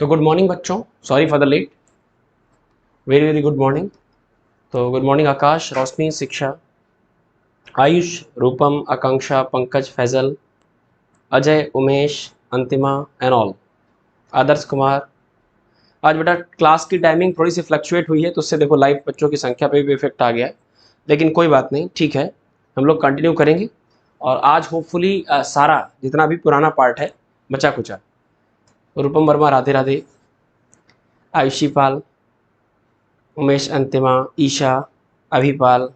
तो good morning बच्चों, sorry for the late. Very very good morning. तो good morning Akash, Roshni, Shiksha, Ayush, Rupam, Akanksha, Pankaj, Faizal, Ajay, Umesh, Antima and all, Adarsh Kumar. आज बेटा क्लास की टाइमिंग थोड़ी सी फ्लक्चुएट हुई है, तो उससे देखो लाइव बच्चों की संख्या पे भी इफेक्ट आ गया है, लेकिन कोई बात नहीं, ठीक है, हम लोग कंटिन्यू करेंगे। और आज होपफुली सारा जितना भी पुराना पार्ट है बचा कुचा। रूपम वर्मा, राधे राधे, आयुषी पाल, उमेश, अंतिमा, ईशा, अभिपाल,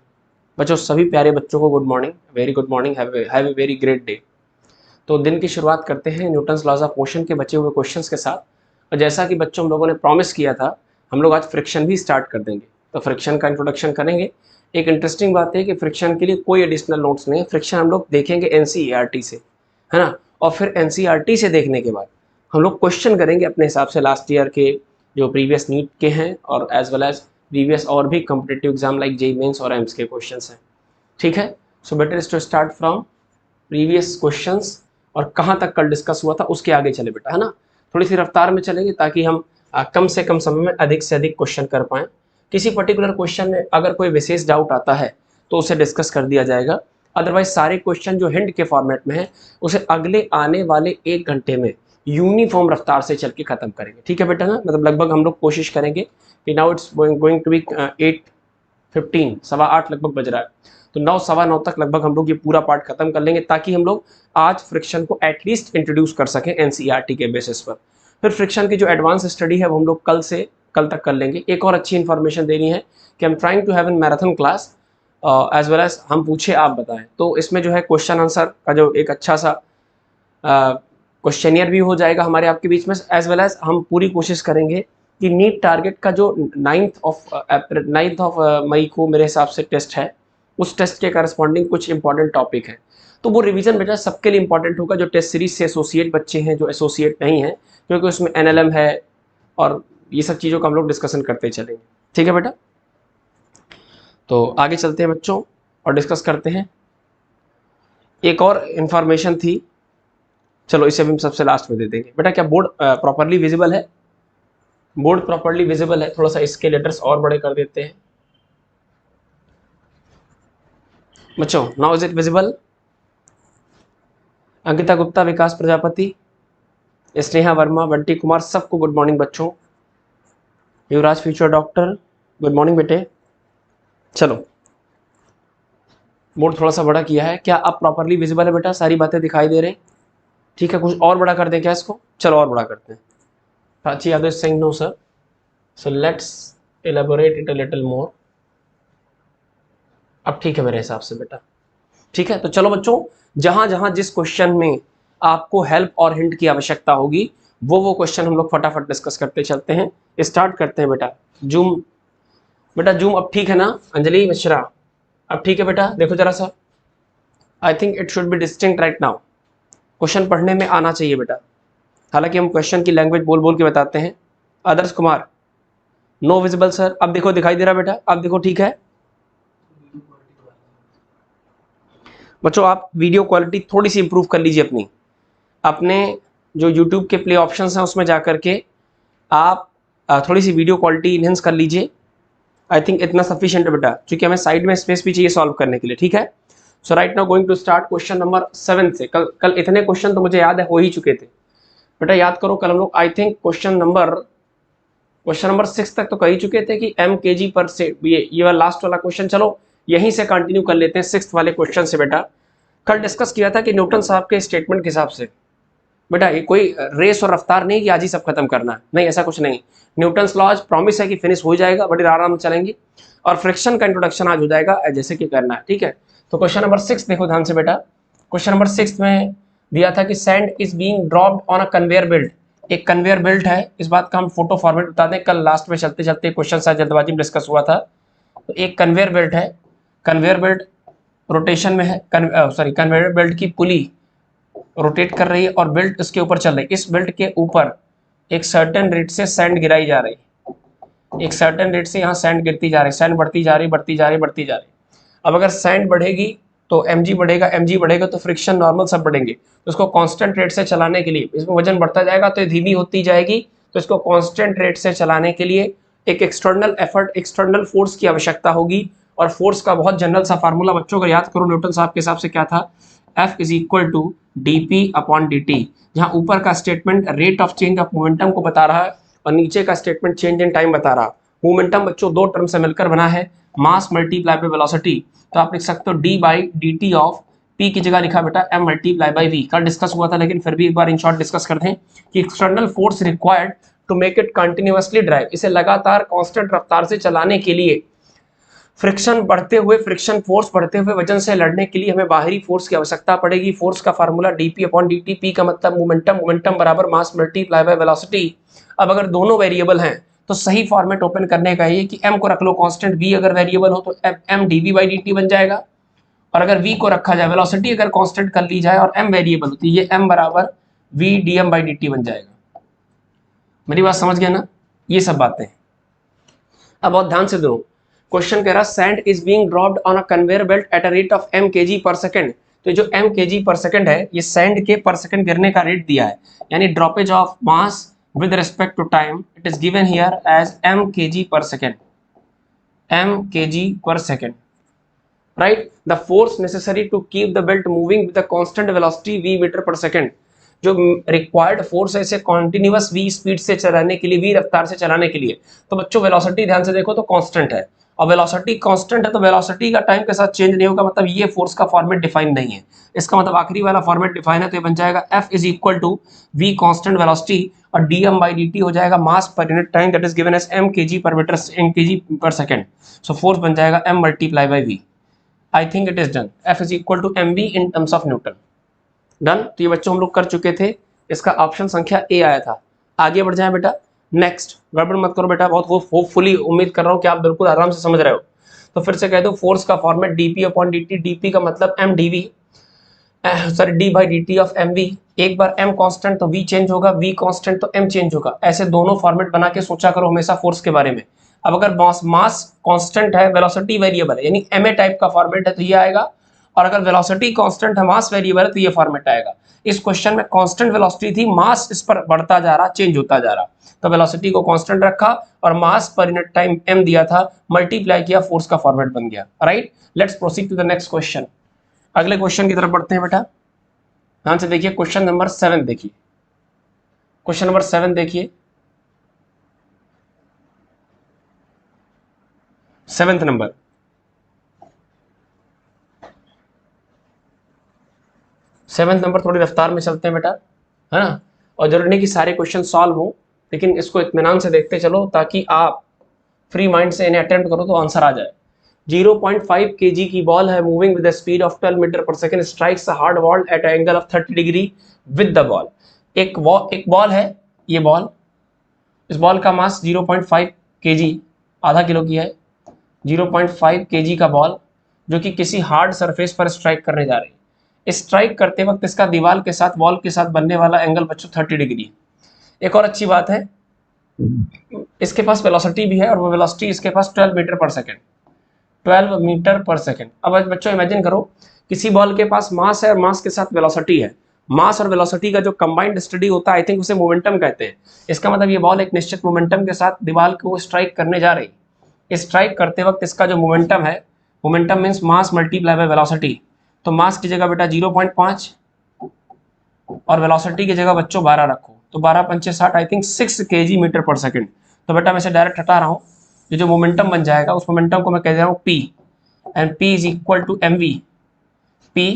बच्चों सभी प्यारे बच्चों को good morning, very good morning, have a very great day. तो दिन की शुरुआत करते हैं न्यूटन्स लॉज ऑफ मोशन के बचे हुए क्वेश्चंस के साथ। और जैसा कि बच्चों हम लोगों ने प्रॉमिस किया था, हम लोग आज फ्रिक्शन भी स्टार्ट कर देंगे। तो फ्रिक्शन का इंट्रोडक्शन करेंगे। एक इंटरेस्टिंग बात है कि फ्रिक्शन के लिए कोई एडिशनल नोट्स नहीं है, फ्रिक्शन हम लोग देखेंगे एनसीईआरटी से, है ना। और फिर एनसीईआरटी से देखने के बाद हम लोग क्वेश्चन करेंगे अपने हिसाब से लास्ट ईयर के जो प्रीवियस नीट के हैं और एज वेल एज प्रीवियस और भी competitive exam like JEE mains और एम्स के क्वेश्चंस हैं, ठीक है। So better is to start from previous questions और कहाँ तक कल डिस्कस हुआ था उसके आगे चले बेटा, है ना। थोड़ी सी रफ्तार में चलेंगे ताकि हम कम से कम समय में अधिक से अधिक क्वेश्चन कर पाएँ। किसी पर्टिकुलर क्वेश्चन में अगर कोई विशेष डाउट आता है तो उसे डिस्कस कर दिया जाएगा, अदरवाइज सारे क्वेश्चन जो हिंट के फॉर्मेट में है उसे अगले आने वाले 1 घंटे में यूनिफॉर्म रफ्तार से चल के खत्म करेंगे, ठीक है बेटा ना। मतलब लगभग हम लोग कोशिश करेंगे कि now it's going to be 8:15, 8:15 लगभग बज रहा है, तो 9, 9:15 तक लगभग हम लोग ये पूरा पार्ट खत्म कर लेंगे ताकि हम लोग आज फ्रिक्शन को एटलीस्ट इंट्रोड्यूस कर सकें एनसीईआरटी के बेसिस पर। फिर फ्रिक्शन की जो एडवांस स्टडी है वो हम लोग कल तक कर लेंगे। एक और अच्छी इन्फॉर्मेशन देनी है कि हम trying to have an marathon class as well as हम पूछे आप बताएं, तो इसमें जो है क्वेश्चन आंसर का जो एक अच्छा सा क्वेश्चनियर भी हो जाएगा हमारे आपके बीच में, एज वेल एज हम पूरी कोशिश करेंगे कि नीट टारगेट का जो 9th ऑफ मई को मेरे हिसाब से टेस्ट है, उस टेस्ट के करस्पॉन्डिंग कुछ इंपॉर्टेंट टॉपिक है, तो वो रिवीजन बेटा सबके लिए इंपॉर्टेंट होगा जो टेस्ट सीरीज से एसोसिएट बच्चे हैं, जो एसोसिएट नहीं है, क्योंकि उसमें एनएलएम है और ये सब चीज़ों का हम लोग डिस्कशन करते चलेंगे, ठीक है बेटा। तो आगे चलते हैं बच्चों और डिस्कस करते हैं। एक और इंफॉर्मेशन थी, चलो इसे भी हम सबसे लास्ट में दे देंगे बेटा। क्या बोर्ड प्रॉपरली विजिबल है? बोर्ड प्रॉपरली विजिबल है? थोड़ा सा इसके लेटर्स और बड़े कर देते हैं बच्चों। Now is it visible? Ankita Gupta, Vikas Prajapati, Sneha Verma, Bunty Kumar, सबको गुड मॉर्निंग बच्चों। Yuvraj future doctor, good morning बेटे। चलो बोर्ड थोड़ा सा बड़ा किया है, क्या अब प्रॉपरली विजिबल है बेटा? सारी बातें दिखाई दे रही? ठीक है, कुछ और बड़ा कर दें क्या इसको? चलो और बड़ा करते हैं। Prachi Yadav Singh, no sir, so let's elaborate it a little more. अब ठीक है मेरे हिसाब से बेटा, ठीक है। तो चलो बच्चों, जहां जहां जिस क्वेश्चन में आपको हेल्प और हिंट की आवश्यकता होगी वो क्वेश्चन हम लोग फटाफट डिस्कस करते चलते हैं। स्टार्ट करते हैं बेटा। जूम बेटा, जूम अब ठीक है ना? अंजलि मिश्रा, अब ठीक है बेटा? देखो जरा सा, आई think it should be distinct right now. Question पढ़ने में आना चाहिए बेटा, हालांकि हम क्वेश्चन की लैंग्वेज बोल बोल के बताते हैं। Adarsh Kumar, no visible sir. अब देखो दिखाई दे रहा बेटा? अब देखो ठीक है बच्चों। आप वीडियो क्वालिटी थोड़ी सी इंप्रूव कर लीजिए अपने जो यूट्यूब के प्ले ऑप्शंस हैं उसमें जाकर के आप थोड़ी सी वीडियो क्वालिटी इनहेंस कर लीजिए। आई थिंक इतना सफिशिएंट है बेटा, क्योंकि हमें साइड में स्पेस भी चाहिए सॉल्व करने के लिए, ठीक है। So right now going to start question number 7 से। कल इतने क्वेश्चन तो मुझे याद है हो ही चुके थे बेटा, याद करो। कल हम लोग आई थिंक क्वेश्चन नंबर 6 तक तो कर ही चुके थे कि mkg पर से, ये वाला लास्ट वाला क्वेश्चन, चलो यहीं से कंटिन्यू कर लेते हैं 6th वाले क्वेश्चन से बेटा। कल डिस्कस किया था कि न्यूटन साहब के स्टेटमेंट के हिसाब से बेटा ये कोई रेस और रफ्तार नहीं कि आज ही सब खत्म करना है, नहीं ऐसा कुछ नहीं। न्यूटन्स लॉज प्रॉमिस है कि फिनिश हो जाएगा, बड़े आराम से चलेंगे, और फ्रिक्शन का इंट्रोडक्शन आज हो जाएगा जैसे कि करना है, ठीक है। तो क्वेश्चन नंबर 6 देखो ध्यान से बेटा। क्वेश्चन नंबर 6 में दिया था कि sand is being dropped on a conveyor belt. एक कन्वेयर बेल्ट है, इस बात का हम फोटो फॉर्मेट बता दें, कल लास्ट में चलते चलते क्वेश्चन शायद जल्दबाजी में डिस्कस हुआ था। तो एक कन्वेयर बेल्ट है, कन्वेयर बेल्ट रोटेशन में है, कन्वेयर बेल्ट की पुली रोटेट कर रही है और बेल्ट इसके ऊपर चल रही है। इस बेल्ट के ऊपर एक सर्टेन रेट से सैंड गिराई जा रही है, एक सर्टेन रेट से यहाँ सैंड गिरती जा रही है, सैंड बढ़ती जा रही बढ़ती जा रही बढ़ती जा रही। अब अगर सैंड बढ़ेगी तो mg बढ़ेगा, mg बढ़ेगा तो फ्रिक्शन नॉर्मल सब बढ़ेंगे। तो उसको कांस्टेंट रेट से चलाने के लिए इसमें वजन बढ़ता जाएगा, तो ये धीमी होती जाएगी तो इसको कांस्टेंट रेट से चलाने के लिए एक एक्सटर्नल एफर्ट, एक्सटर्नल फोर्स की आवश्यकता होगी। और फोर्स का बहुत जनरल सा फार्मूला बच्चों को याद करो, न्यूटन साहब के हिसाब से क्या था, F is equal to d upon d t, जहां ऊपर का statement rate of change of momentum को बता रहा है और नीचे का स्टेटमेंट चेंज इन टाइम बता रहा। मोमेंटम बच्चों दो टर्म से मिलकर बना है, मास मल्टीप्लाई बाय वेलोसिटी। तो आप लिख सकते हो D by d t of P की जगह लिखा बेटा एम मल्टीप्लाई बाई वी। कल डिस्कस हुआ था लेकिन फिर भी एक बार इन शॉर्ट डिस्कस करते हैं कि external force required to make it continuously drive, इसे लगातार कांस्टेंट रफ्तार से चलाने के लिए फ्रिक्शन बढ़ते हुए, फ्रिक्शन फोर्स बढ़ते हुए वजन से लड़ने के लिए हमें बाहरी फोर्स की आवश्यकता पड़ेगी। फोर्स का formula DP upon d T, P का मतलब मोमेंटम, मोमेंटम बराबर मास मल्टीप्लाई बाय वेलोसिटी। अब अगर दोनों वेरिएबल हैं तो सही फॉर्मेट ओपन करने का ये कि m को रख लो कांस्टेंट, v अगर वेरिएबल हो तो m dv बाई dt बन जाएगा, और अगर v को रखा जाए, वेलोसिटी अगर कांस्टेंट कर ली जाए और m वेरिएबल होती है, ये m बराबर v dm बाई dt बन जाएगा। मेरी बात समझ गया ना, ये सब बातें। अब बहुत ध्यान से दो, क्वेश्चन कह रहा sand is being dropped on a conveyor belt at a rate of m kg per second. तो जो m kg पर सेकंड है, ये सैंड के पर सेकंड गिरने का रेट दिया है, यानी droppage of mass with respect to time, it is given here as m kg per second, m kg per second, right? The force necessary to keep the belt moving with a constant velocity v meter per second, जो required force है इसे continuous v speed से चलाने के लिए, v रफ्तार से चलाने के लिए। तो बच्चों वेलोसिटी ध्यान से देखो तो कांस्टेंट है, और वेलोसिटी कांस्टेंट है तो वेलोसिटी का टाइम के साथ चेंज नहीं होगा, मतलब ये फोर्स का फॉर्मेट डिफाइन नहीं है। इसका मतलब आखिरी वाला फॉर्मेट डिफाइन है, तो ये बन जाएगा F is equal to v constant velocity और dm बाई dt हो जाएगा mass per unit time, that is given as m kg per metre, m kg per second. So force बन जाएगा m multiply by v। I think it is done. F is equal to mv in terms of Newton. Done. तो ये बच्चों हम लोग कर चुके थे, इसका ऑप्शन संख्या ए आया था। आगे बढ़ जाए बेटा, नेक्स्ट गड़बड़ मत करो बेटा, बहुत होपफुली उम्मीद कर रहा हूँ कि आप बिल्कुल आराम से समझ रहे हो। तो फिर से कह दो, फोर्स का format dp upon d t का मतलब m dv, sorry d by d t of m v. एक बार एम कांस्टेंट तो वी चेंज होगा, वी कांस्टेंट तो एम चेंज होगा। ऐसे दोनों फॉर्मेट बना के सोचा करो हमेशा फोर्स के बारे में। अब अगर मास कांस्टेंट है, वेलोसिटी वेरिएबल है, यानी एम ए टाइप का फॉर्मेट है तो ये आएगा, और अगर वेलोसिटी कांस्टेंट है, मास वेरिएबल है तो ये फॉर्मेट आएगा। इस क्वेश्चन में कांस्टेंट वेलोसिटी थी, मास इस पर बढ़ता जा रहा, चेंज होता जा रहा, तो वेलोसिटी को कांस्टेंट रखा और मास पर यूनिट टाइम m दिया था, मल्टीप्लाई किया, फोर्स का फॉर्मेट बन गया। Right, let's proceed to the next question. अगले क्वेश्चन की तरफ बढ़ते हैं बेटा, ध्यान से देखिए, क्वेश्चन नंबर 7 देखिए, क्वेश्चन नंबर 7 देखिए, 7th नंबर। सेवंथ नंबर थोड़ी रफ्तार में चलते हैं बेटा, है ना, और जरूरी नहीं कि सारे क्वेश्चन सॉल्व हो, लेकिन इसको इत्मीनान से देखते चलो ताकि आप फ्री माइंड से इन्हें अटेम्प्ट करो तो आंसर आ जाए। 0.5 kg की बॉल है moving with the speed of 12 metre per second, strikes a hard ball at a angle of 30 degree with the ball. एक बॉल है, ये बॉल, इस बॉल का मास 0.5 kg, आधा किलो की है, 0.5 kg का बॉल जो कि किसी हार्ड सरफेस पर स्ट्राइक करने जा रही है। स्ट्राइक करते वक्त इसका दीवार के साथ, बॉल के साथ बनने वाला एंगल बच्चों 30 डिग्री। एक और अच्छी बात है, इसके पास वेलोसिटी भी है, और वो वेलोसिटी इसके पास 12 metre per second, 12 metre per second. अब बच्चों इमेजिन करो, किसी बॉल के पास मास है और मास के साथ वेलोसिटी है, मास और वेलोसिटी का जो कंबाइंड स्टडी होता है, आई थिंक उसे मोमेंटम कहते हैं। इसका मतलब ये बॉल एक निश्चित मोमेंटम के साथ दीवार को स्ट्राइक करने जा रही। स्ट्राइक करते वक्त इसका जो मोमेंटम है, momentum means mass multiply by velocity, तो मास की जगह बेटा 0.5 और वेलोसिटी की जगह बच्चों 12 रखो, तो 12 पंचे 60, I think 6 kg metre per second. तो बेटा मैं इसे डायरेक्ट हटा रहा हूँ, ये जो मोमेंटम बन जाएगा उस मोमेंटम को मैं कह दे रहा हूँ P, and P is equal to mv। P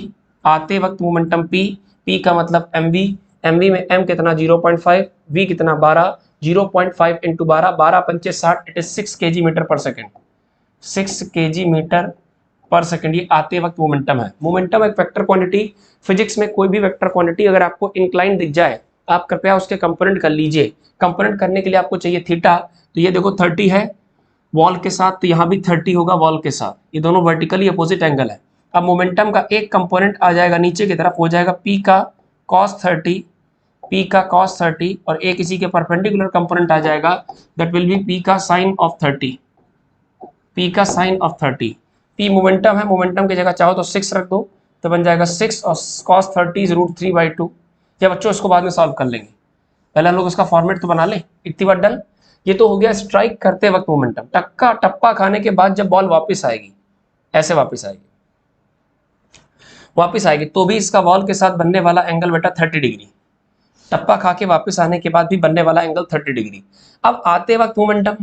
आते वक्त मोमेंटम P का मतलब mv में m कितना 0.5, v कितना 12, 0.5 इंटू 12, 12 पंचे 60, it is 6 kg metre per second, 6 kg metre per second. ये आते वक्त मोमेंटम है। मोमेंटम एक वेक्टर क्वांटिटी, फिजिक्स में कोई भी वेक्टर क्वांटिटी अगर आपको इंक्लाइन दिख जाए, आप कृपया उसके कंपोनेंट कर लीजिए। कंपोनेंट करने के लिए आपको चाहिए थीटा, तो ये देखो 30 है वॉल के साथ, तो यहाँ भी 30 होगा वॉल के साथ, ये दोनों वर्टिकली अपोजिट एंगल है। अब मोमेंटम का एक कंपोनेंट आ जाएगा नीचे की तरफ, हो जाएगा P का cos 30, P का cos 30, और एक इसी के परपेंडिकुलर कंपोनेंट आ जाएगा, दैट विल बी P का sin ऑफ 30, P का sin ऑफ 30। P मोमेंटम है, मोमेंटम की जगह चाहो तो 6 रख दो, तो बन जाएगा 6 और cos 30 √3/2। या बच्चों इसको बाद में सॉल्व कर लेंगे, पहले हम लोग उसका फॉर्मेट तो बना लें, इतनी बार डन। ये तो हो गया स्ट्राइक करते वक्त मोमेंटम, टक्का टप्पा खाने के बाद जब बॉल वापस आएगी, ऐसे वापस आएगी तो भी इसका बॉल के साथ बनने वाला एंगल बेटा 30 डिग्री, टप्पा खा के वापस आने के बाद भी बनने वाला एंगल 30 डिग्री। अब आते वक्त मोमेंटम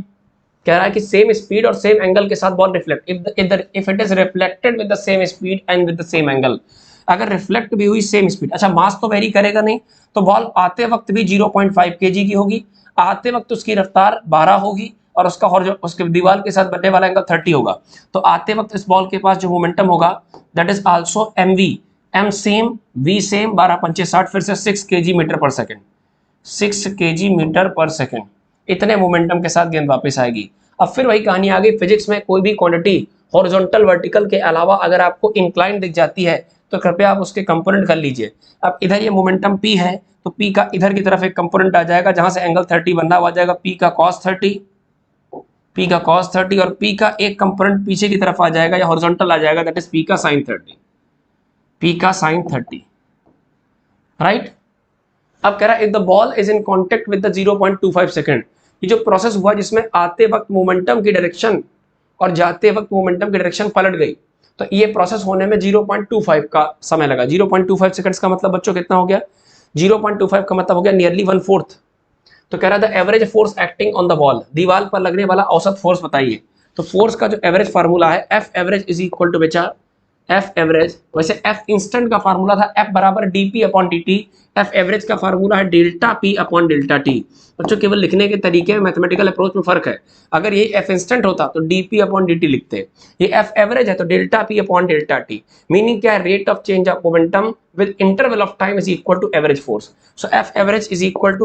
कह रहा है कि सेम स्पीड और सेम एंगल के साथ ball reflect, if it is reflected with the same speed and with the same angle, अगर रिफ्लेक्ट भी हुई सेम स्पीड, अच्छा मास तो वेरी करेगा नहीं, तो बॉल आते वक्त भी 0.5 kg की होगी, आते वक्त उसकी रफ्तार 12 होगी और उसके दीवार के साथ बनने वाला एंगल 30 होगा। तो आते वक्त इस बॉल के पास जो मोमेंटम होगा that is also mv, m same v same, 12 पंचे 60, फिर से 6 kg metre per second, 6 kg metre per second, इतने मोमेंटम के साथ गेंद वापस आएगी। अब फिर वही कहानी आ गई, फिजिक्स में कोई भी क्वांटिटी हॉरिजॉन्टल वर्टिकल के अलावा अगर आपको इंक्लाइन दिख जाती है तो कृपया आप उसके कंपोनेंट कर लीजिए। अब इधर ये मोमेंटम p है तो p का इधर की तरफ एक कंपोनेंट आ जाएगा जहां से एंगल 30 बनना हुआ जाएगा, p का cos 30, p का cos 30, और p का एक कंपोनेंट पीछे की तरफ आ जाएगा या हॉरिजॉन्टल आ जाएगा, दैट इज p का sin 30, p का sin 30, राइट। अब कह रहा है if the ball is in contact with the 0.25 second, ये जो प्रोसेस हुआ जिसमें आते वक्त मोमेंटम की डायरेक्शन और जाते वक्त मोमेंटम की डायरेक्शन पलट गई, तो ये प्रोसेस होने में 0.25 का समय लगा। 0.25 सेकंड्स का मतलब बच्चों कितना हो गया, 0.25 का मतलब हो गया नियरली 1/4। तो कह रहा था average force acting on the ball, दीवार पर लगने वाला औसत फोर्स बताइए। तो फोर्स का जो एवरेज फार्मूला है f average is equal to बेचा एफ एवरेज, वैसे एफ इंस्टेंट का फार्मूला था एफ बराबर d upon d t, f average का फार्मूला है delta p upon delta t. बच्चों केवल लिखने के तरीके में मैथमेटिकल अप्रोच में फर्क है, अगर ये एफ इंस्टेंट होता तो डीपी अपॉन डी लिखते, ये एफ एवरेज है तो delta p upon delta t. Meaning क्या है, rate of change of momentum with interval of time is equal to average force. So f average is equal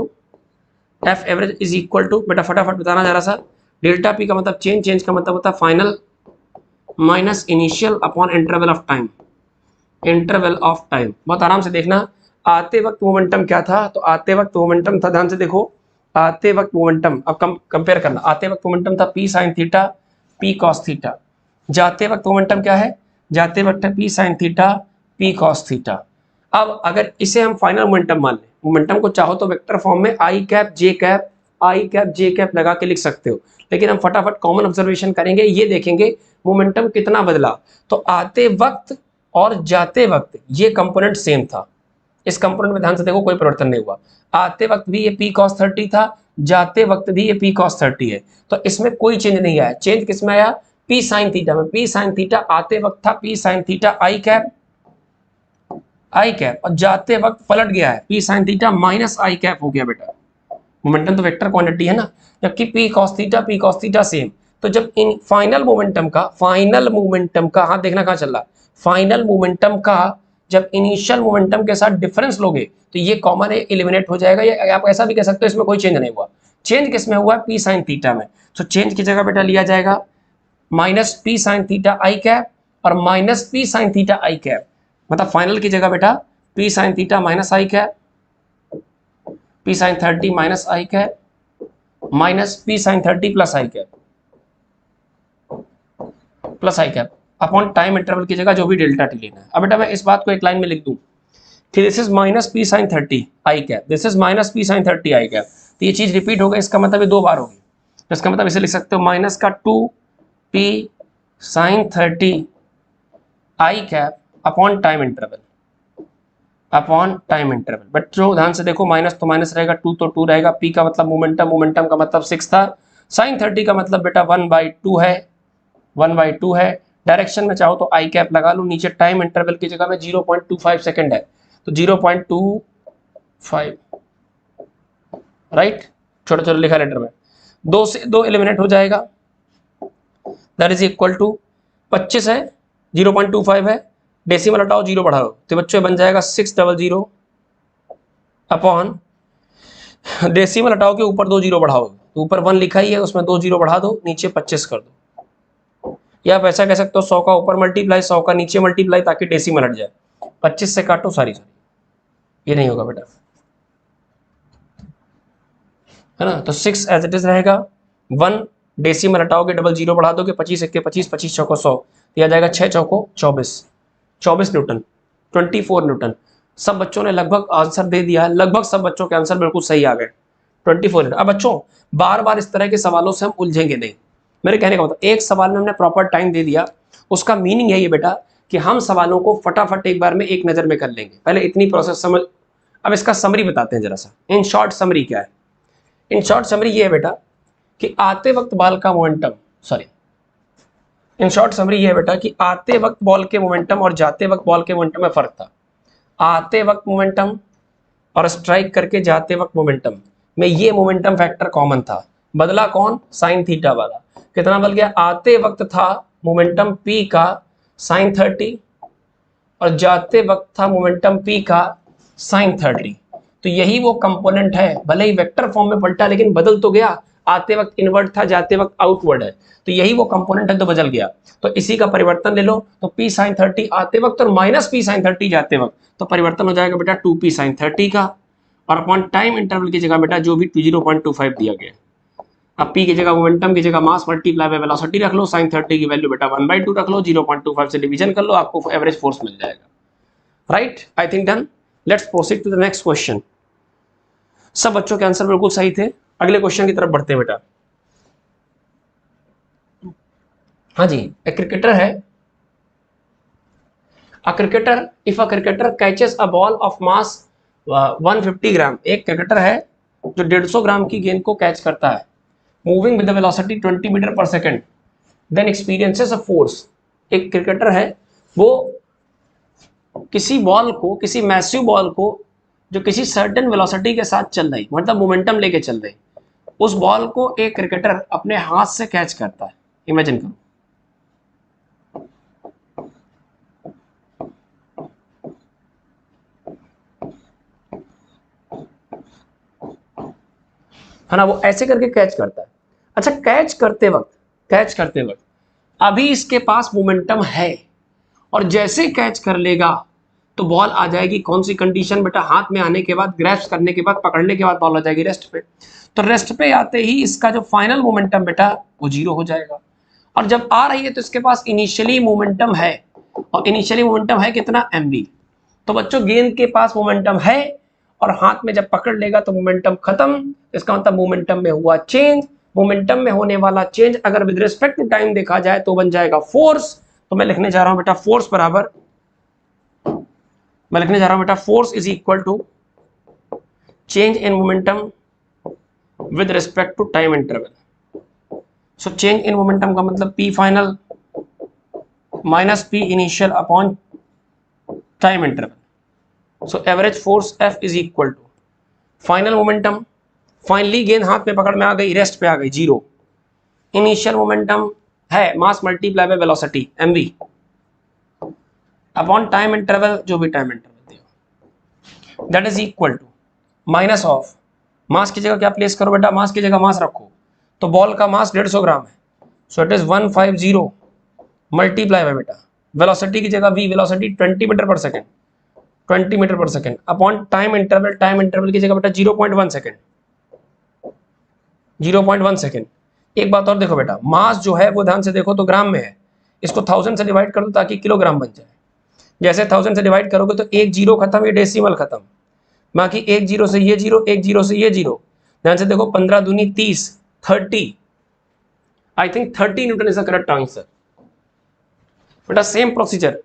to बेटा फटाफट बताना जरा सा, डेल्टा पी का मतलब चेंज का मतलब होता है final minus initial upon interval of time, बहुत आराम से देखना। आते वक्त मोमेंटम क्या था, तो आते वक्त मोमेंटम था, ध्यान से देखो, आते वक्त मोमेंटम, अब कंपेयर करना, आते वक्त मोमेंटम था p sin theta p cos theta, जाते वक्त मोमेंटम क्या है, जाते वक्त p sin theta p cos theta. अब अगर इसे हम फाइनल मोमेंटम मान लें, मोमेंटम को चाहो तो वेक्टर फॉर्म में i कैप j कैप लगा के लिख सकते हो, लेकिन हम फटाफट कॉमन ऑब्जर्वेशन करेंगे, ये देखेंगे मोमेंटम कितना बदला। तो आते वक्त और जाते वक्त ये कंपोनेंट सेम था, इस कंपोनेंट में ध्यान से देखो कोई परिवर्तन नहीं हुआ, आते वक्त भी ये p cos 30 था, जाते वक्त भी ये p cos 30 है, तो इसमें कोई चेंज नहीं आया। चेंज किसमें आया, p sin थीटा में, p sin थीटा आते वक्त था p sin theta i cap, और जाते वक्त पलट गया है p sin theta minus i cap हो गया बेटा। मोमेंटम तो वेक्टर क्वांटिटी है ना, जबकि p cos थीटा सेम। तो जब इन फाइनल मोमेंटम का हाथ देखना कहाँ चल रहा, फाइनल मोमेंटम का जब इनिशियल मोमेंटम के साथ डिफरेंस लोगे तो ये कॉमन है, एलिमिनेट हो जाएगा। ये आप ऐसा भी कह सकते हो इसमें कोई चेंज नहीं हुआ, चेंज किसमें हुआ, p sin थीटा में। तो चेंज की जगह बेटा लिया जाएगा minus p sin theta i cap और minus p sin theta i cap, मतलब फाइनल की जगह बेटा p sin theta minus i cap, p sin 30 minus i cap minus p sin 30 plus i cap upon time interval की जगह जो भी delta T लेना है। अब बेटा मैं इस बात को एक लाइन में लिख दूं कि this is minus p sin 30 i cap, this is minus p sin 30 i cap, तो ये चीज रिपीट हो गई, इसका मतलब ये 2 बार होगी, तो इसका मतलब इसे लिख सकते हो माइनस का 2p sin 30 i cap upon time interval, बच्चों ध्यान से देखो, माइनस तो माइनस रहेगा, 2 तो 2 रहेगा, p का मतलब मोमेंटम का मतलब 6 था, sin 30 का मतलब बेटा 1/2 है, डायरेक्शन में चाहो तो आई कैप लगा लो, नीचे टाइम इंटरवल की जगह में 0.25 सेकंड है तो 0.25, राइट, छोटा छोटा लिखा लेटर में, 2 से 2 एलिमिनेट हो जाएगा, दैट इज इक्वल टू 25 है, 0.25 है, डेसिमल हटाओ 0 बढ़ाओ तो बच्चों बन जाएगा 600 अपॉन, डेसिमल हटाओ के ऊपर 2 0 बढ़ाओ, तो ऊपर 1 लिखा ही है उसमें 2 0 बढ़ा दो, नीचे 25 कर दो, या आप ऐसा कह सकते हो 100 का ऊपर मल्टीप्लाई 100 का नीचे मल्टीप्लाई ताकि डेसिमल हट जाए, 25 से काटो, सॉरी ये नहीं होगा बेटा, है ना, तो 6 एज इट इज रहेगा, 1 डेसिमल हटाओगे, डबल 0 बढ़ा दोगे, 25 1 के 25, 25 चौको 100, दिया जाएगा 6 चौको 24 न्यूटन, 24 न्यूटन। सब बच्चों ने लगभग आंसर दे दिया है, लगभग सब बच्चों के आंसर बिल्कुल सही आ गए 24। अब बच्चों बार बार इस तरह के सवालों से हम उलझेंगे नहीं। मेरे कहने का मतलब एक सवाल में हमने प्रॉपर टाइम दे दिया, उसका मीनिंग यही है बेटा कि हम सवालों को फटाफट एक बार में एक नजर में कर लेंगे। पहले इतनी प्रोसेस समझ। अब इसका समरी बताते हैं जरा सा। इन शॉर्ट समरी क्या है? इन शॉर्ट समरी ये है बेटा कि आते वक्त बॉल का momentum, sorry, in short summary ये है बेटा कि आते वक्त बॉल के मोमेंटम और जाते वक्त बॉल के मोमेंटम में फर्क था। आते वक्त मोमेंटम और स्ट्राइक करके जाते वक्त मोमेंटम में ये मोमेंटम फैक्टर कॉमन था। बदला कौन? साइन थीटा वाला। कितना बदल गया? आते वक्त था मोमेंटम p का साइन 30 और जाते वक्त था मोमेंटम p का साइन 30। तो यही वो कंपोनेंट है, भले ही वेक्टर फॉर्म में पलटा लेकिन बदल तो गया। आते वक्त इनवर्ट था, जाते वक्त आउटवर्ड है, तो यही वो कंपोनेंट है तो बदल गया। तो इसी का परिवर्तन ले लो, तो p sin 30 आते वक्त और माइनस p sin 30 जाते वक्त, तो परिवर्तन हो जाएगा बेटा 2p sin 30 का, और अपॉन टाइम इंटरवल की जगह बेटा जो भी 0.25 दिया गया। अब p की जगह मोमेंटम की जगह मास मल्टीप्लाई बाय वेलोसिटी रख लो, sin 30 की वैल्यू बेटा 1/2 रख लो, 0.25 से डिवीजन कर लो, आपको एवरेज फोर्स मिल जाएगा। Right, I think done. Let's proceed to the next question. सब बच्चों के आंसर बिल्कुल सही थे। अगले क्वेश्चन की तरफ बढ़ते हैं बेटा। हाँ जी, एक क्रिकेटर है। A cricketer, if a cricketer catches a ball of mass 150 ग्राम, एक क्रिकेटर है जो 150 ग्राम की गेंद को कैच करता है, moving with the velocity 20 metre per second, then experiences a force. एक क्रिकेटर है, वो किसी बॉल को, किसी मैसिव बॉल को जो किसी सर्टेन वेलोसिटी के साथ चल रही, मतलब मोमेंटम लेके चल रही, उस बॉल को एक क्रिकेटर अपने हाथ से कैच करता है। इमेजिन करो। है ना, वो ऐसे करके कैच करता है। अच्छा, कैच करते वक्त अभी इसके पास मोमेंटम है, और जैसे कैच कर लेगा तो बॉल आ जाएगी कौन सी कंडीशन बेटा? हाथ में आने के बाद, ग्रैस्प करने के बाद, पकड़ने के बाद बॉल आ जाएगी रेस्ट पे। तो रेस्ट पे आते ही इसका जो फाइनल मोमेंटम बेटा वो 0 हो जाएगा। और जब आ रही है तो इसके पास इनिशियली मोमेंटम है, और इनिशियली मोमेंटम है कितना? mv। तो बच्चों गेंद के पास मोमेंटम है, और हाथ में जब पकड़ लेगा तो मोमेंटम खत्म। इसका मतलब मोमेंटम में हुआ चेंज। मोमेंटम में होने वाला चेंज अगर विद रिस्पेक्ट टू टाइम देखा जाए तो बन जाएगा फोर्स। तो मैं लिखने जा रहा हूं बेटा फोर्स बराबर, मैं लिखने जा रहा हूं बेटा force is equal to change in momentum with respect to time interval. So change in momentum का मतलब p final minus p initial upon time interval. So average force F is equal to final momentum, finally गेंद हाथ में पकड़ में आ गई, rest पे आ गई 0, इनिशियल मोमेंटम है mass multiply by velocity mv upon time interval, जो भी टाइम इंटरवल दिया, that is equal to minus of mass की जगह क्या प्लेस करो बेटा? मास की जगह मास रखो, तो बॉल का मास 150 ग्राम है, so it is 150 multiply by बेटा वेलोसिटी की जगह v, velocity 20 metre per second, 20 metre per second upon time interval, time interval की जगह बेटा 0.1 सेकंड, 0.1 सेकंड। एक बात और देखो बेटा, मास जो है वो ध्यान से देखो तो ग्राम में है, इसको 1000 से डिवाइड कर दो ताकि किलोग्राम बन जाए। जैसे 1000 से डिवाइड करोगे तो एक जीरो खत्म, ये डेसिमल खत्म, बाकी एक जीरो से ये जीरो, एक जीरो से ये जीरो। ध्यान से देखो 15 दूनी 30, 30, I think 30 Newton is the correct answer बेटा। सेम प्रोसीजर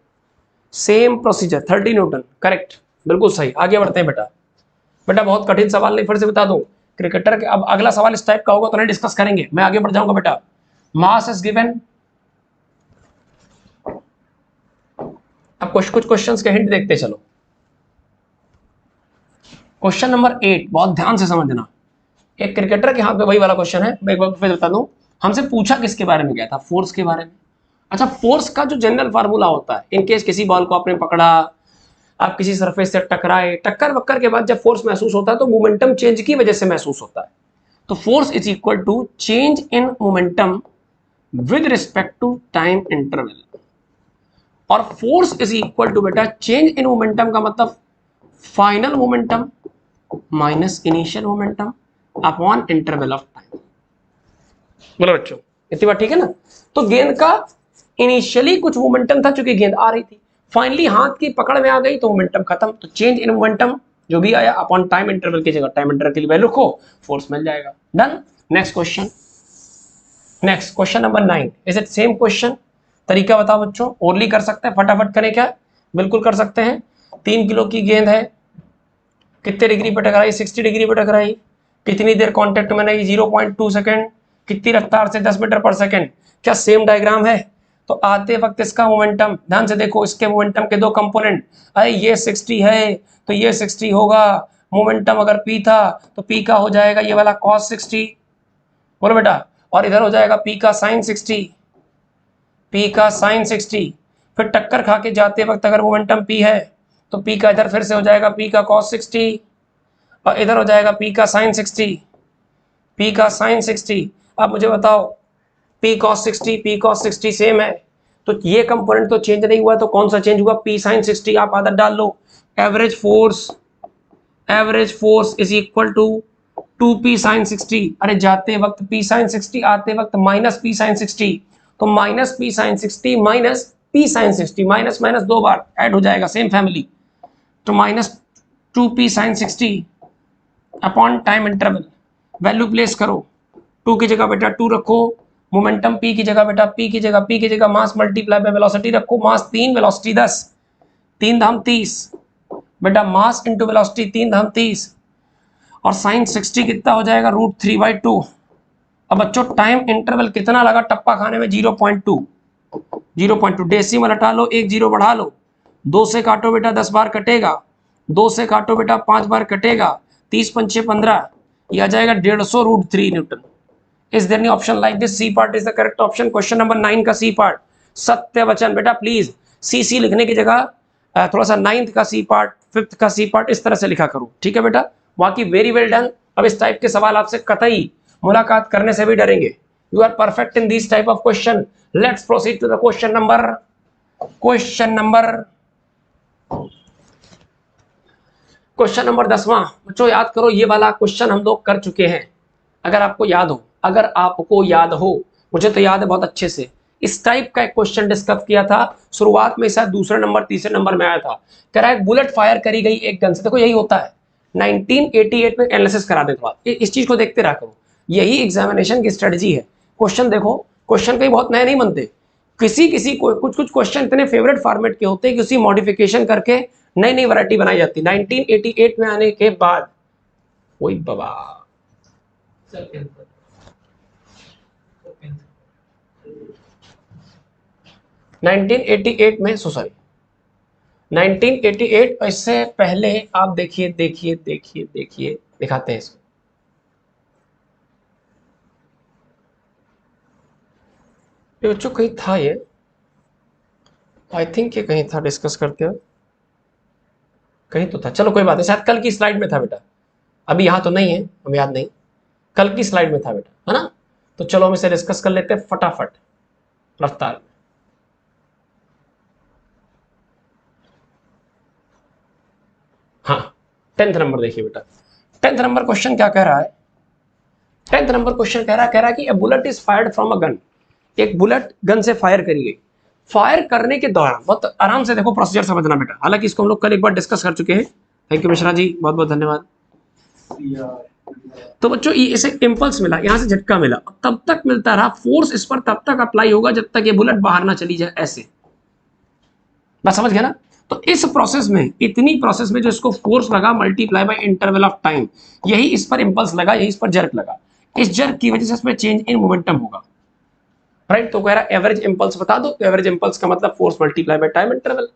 30 न्यूटन करेक्ट, बिल्कुल सही। आगे बढ़ते हैं बेटा। बेटा बहुत कठिन सवाल नहीं, फिर से बता दूं, क्रिकेटर के अब अगला सवाल इस टाइप का होगा तो नहीं डिस्कस करेंगे, मैं आगे बढ़ जाऊंगा बेटा। Mass is given. अब कुछ क्वेश्चंस के हिंट देखते चलो। क्वेश्चन नंबर 8 बहुत ध्यान से समझना। एक क्रिकेटर के हाथ में वही वाला क्वेश्चन है, मैं एक बार फिर बता दूं। हमसे पूछा किसके बारे में गया था? फोर्स के बारे में। अच्छा, फोर्स का जो जनरल फार्मूला होता है, इनकेस किसी बॉल को आपने पकड़ा, आप किसी सरफेस से टकराए, टक्कर वक्कर के बाद जब फोर्स महसूस होता है तो मोमेंटम चेंज की वजह से महसूस होता है। तो force is equal to change in momentum with respect to time interval, और फोर्स इज इक्वल टू बेटा चेंज इन मोमेंटम का मतलब final momentum minus initial momentum upon interval of time. बोलो बच्चों, इतनी बात ठीक है ना? तो गेंद का इनिशियली कुछ मोमेंटम था, चूंकि गेंद आ रही थी, फाइनली हाथ की पकड़ में आ गई तो मोमेंटम खत्म। तो चेंज इन मोमेंटम जो भी आया अपॉन टाइम इंटरवल की जगह टाइम इंटरवल की वैल्यू को फोर्स मिल जाएगा। Done. Next question, next question number 9। Is it same question? तरीका बताओ बच्चों, ओरली कर सकते हैं, फटाफट करें क्या? बिल्कुल कर सकते हैं। 3 किलो की गेंद है, कितने डिग्री पे टकराई? 60 डिग्री पे टकराई। कितनी देर कांटेक्ट में रही? 0.2 सेकंड। कितनी रफ्तार से? 10 मीटर पर सेकंड। क्या सेम डायग्राम है? तो आते वक्त इसका मोमेंटम ध्यान से देखो, इसके मोमेंटम के दो कंपोनेंट, अरे ये 60 है तो ये 60 होगा। मोमेंटम अगर p था तो p का हो जाएगा ये वाला cos 60, बोलो बेटा, और इधर हो जाएगा p का sin 60, p का sin 60। फिर टक्कर खा के जाते वक्त अगर मोमेंटम p है तो p का इधर फिर से हो जाएगा p का cos 60 और इधर हो जाएगा p का sin 60, p का sin 60। अब मुझे बताओ p cos 60 सेम है तो ये कंपोनेंट तो चेंज नहीं हुआ, तो कौन सा चेंज हुआ? p sin 60। आप आदत डाल लो, average force is equal to 2p sin 60। अरे जाते वक्त p sin 60, आते वक्त माइनस p sin 60, तो minus p sin 60 minus p sin 60, minus minus दो बार ऐड हो जाएगा, सेम फैमिली। तो minus 2p sin 60 upon time interval, value place करो। 2 की जगह बेटा 2 रखो, मोमेंटम p की जगह बेटा p की जगह मास मल्टीप्लाई बाय वेलोसिटी रखो। मास 3, वेलोसिटी 10, 3 धाम 30 बेटा, मास इंटू वेलोसिटी 3 धाम 30 और साइन 60 कितना हो जाएगा? √3/2। अब बच्चों टाइम इंटरवल कितना लगा टप्पा खाने में? 0.2। 0.2 डेसिमल हटा लो, 1 0 बढ़ा लो, 2 से काटो बेटा 10 बार कटेगा, 2 से काटो बेटा 5 बार कटेगा, 30 पंचे 15, यह आ जाएगा 150 √3 newton. Is there any option like this? C part is the correct option. Question number 9 का सी पार्ट सत्य वचन। बेटा प्लीज सी लिखने की जगह थोड़ा सा 9th का सी पार्ट, 5th का सी पार्ट इस तरह से लिखा करो, ठीक है बेटा? बाकी वेरी वेल डन। अब इस टाइप के सवाल आपसे कतई मुलाकात करने से भी डरेंगे। You are perfect in this type of question. Let's proceed to the question number 10वां। बच्चों याद करो, ये वाला क्वेश्चन हम लोग कर चुके हैं। अगर आपको याद हो, मुझे तो याद है बहुत अच्छे से। इस टाइप का एक क्वेश्चन डिस्कस किया था, शुरुआत में शायद दूसरे नंबर तीसरे नंबर में आया था। कह रहा है बुलेट फायर करी गई एक गन से। देखो यही होता है, 1988 में एनालिसिस करा दे, थोड़ा इस चीज को देखते रहा करो, यही एग्जामिनेशन की स्ट्रेटजी है। क्वेश्चन देखो, क्वेश्चन कई बहुत नए नहीं बनते, किसी कुछ क्वेश्चन इतने फेवरेट फॉर्मेट के होते हैं कि उसी मॉडिफिकेशन करके नई नई वैरायटी बनाई जाती। 1988 में आने के बाद वही बाबा 1988 में, सॉरी 1988, इससे पहले आप देखिए दिखाते हैं इसको। बच्चों कहीं था ये, आई थिंक ये कहीं था डिस्कस करते हो, कहीं तो था। चलो कोई बात नहीं, शायद कल की स्लाइड में था बेटा, अभी यहाँ तो नहीं है, हमें याद नहीं, कल की स्लाइड में था बेटा, है ना? तो चलो हम इसे डिस्कस कर लेते हैं फटाफट रफ्तार में। हाँ 10th नंबर देखिए बेटा, 10th नंबर क्वेश्चन क्या कह रहा है? 10th नंबर क्वेश्चन कह रहा है कि a bullet is fired from a gun. एक बुलेट गन से फायर करी गई। फायर करने के दौरान, बहुत आराम से देखो प्रोसीजर समझना बेटा, हालांकि इसको हम लोग कल एक बार डिस्कस कर चुके हैं। थैंक यू मिश्रा जी, बहुत बहुत धन्यवाद। तो बच्चों इसे इंपल्स मिला, यहां से झटका मिला, तब तक मिलता रहा, फोर्स इस पर तब तक अप्लाई होगा जब तक ये बुलेट बाहर ना चली जाए, ऐसे। बात समझ गया ना? तो इस प्रोसेस में, इतनी प्रोसेस में जो इसको फोर्स लगा multiply by interval of time, यही इस पर इंपल्स लगा, यही इस पर जर्क लगा। इस जर्क की वजह से इसमें चेंज इन मोमेंटम होगा, राइट? तो कह रहा एवरेज इंपल्स बता दो, तो एवरेज इंपल्स का मतलब force multiply by time interval.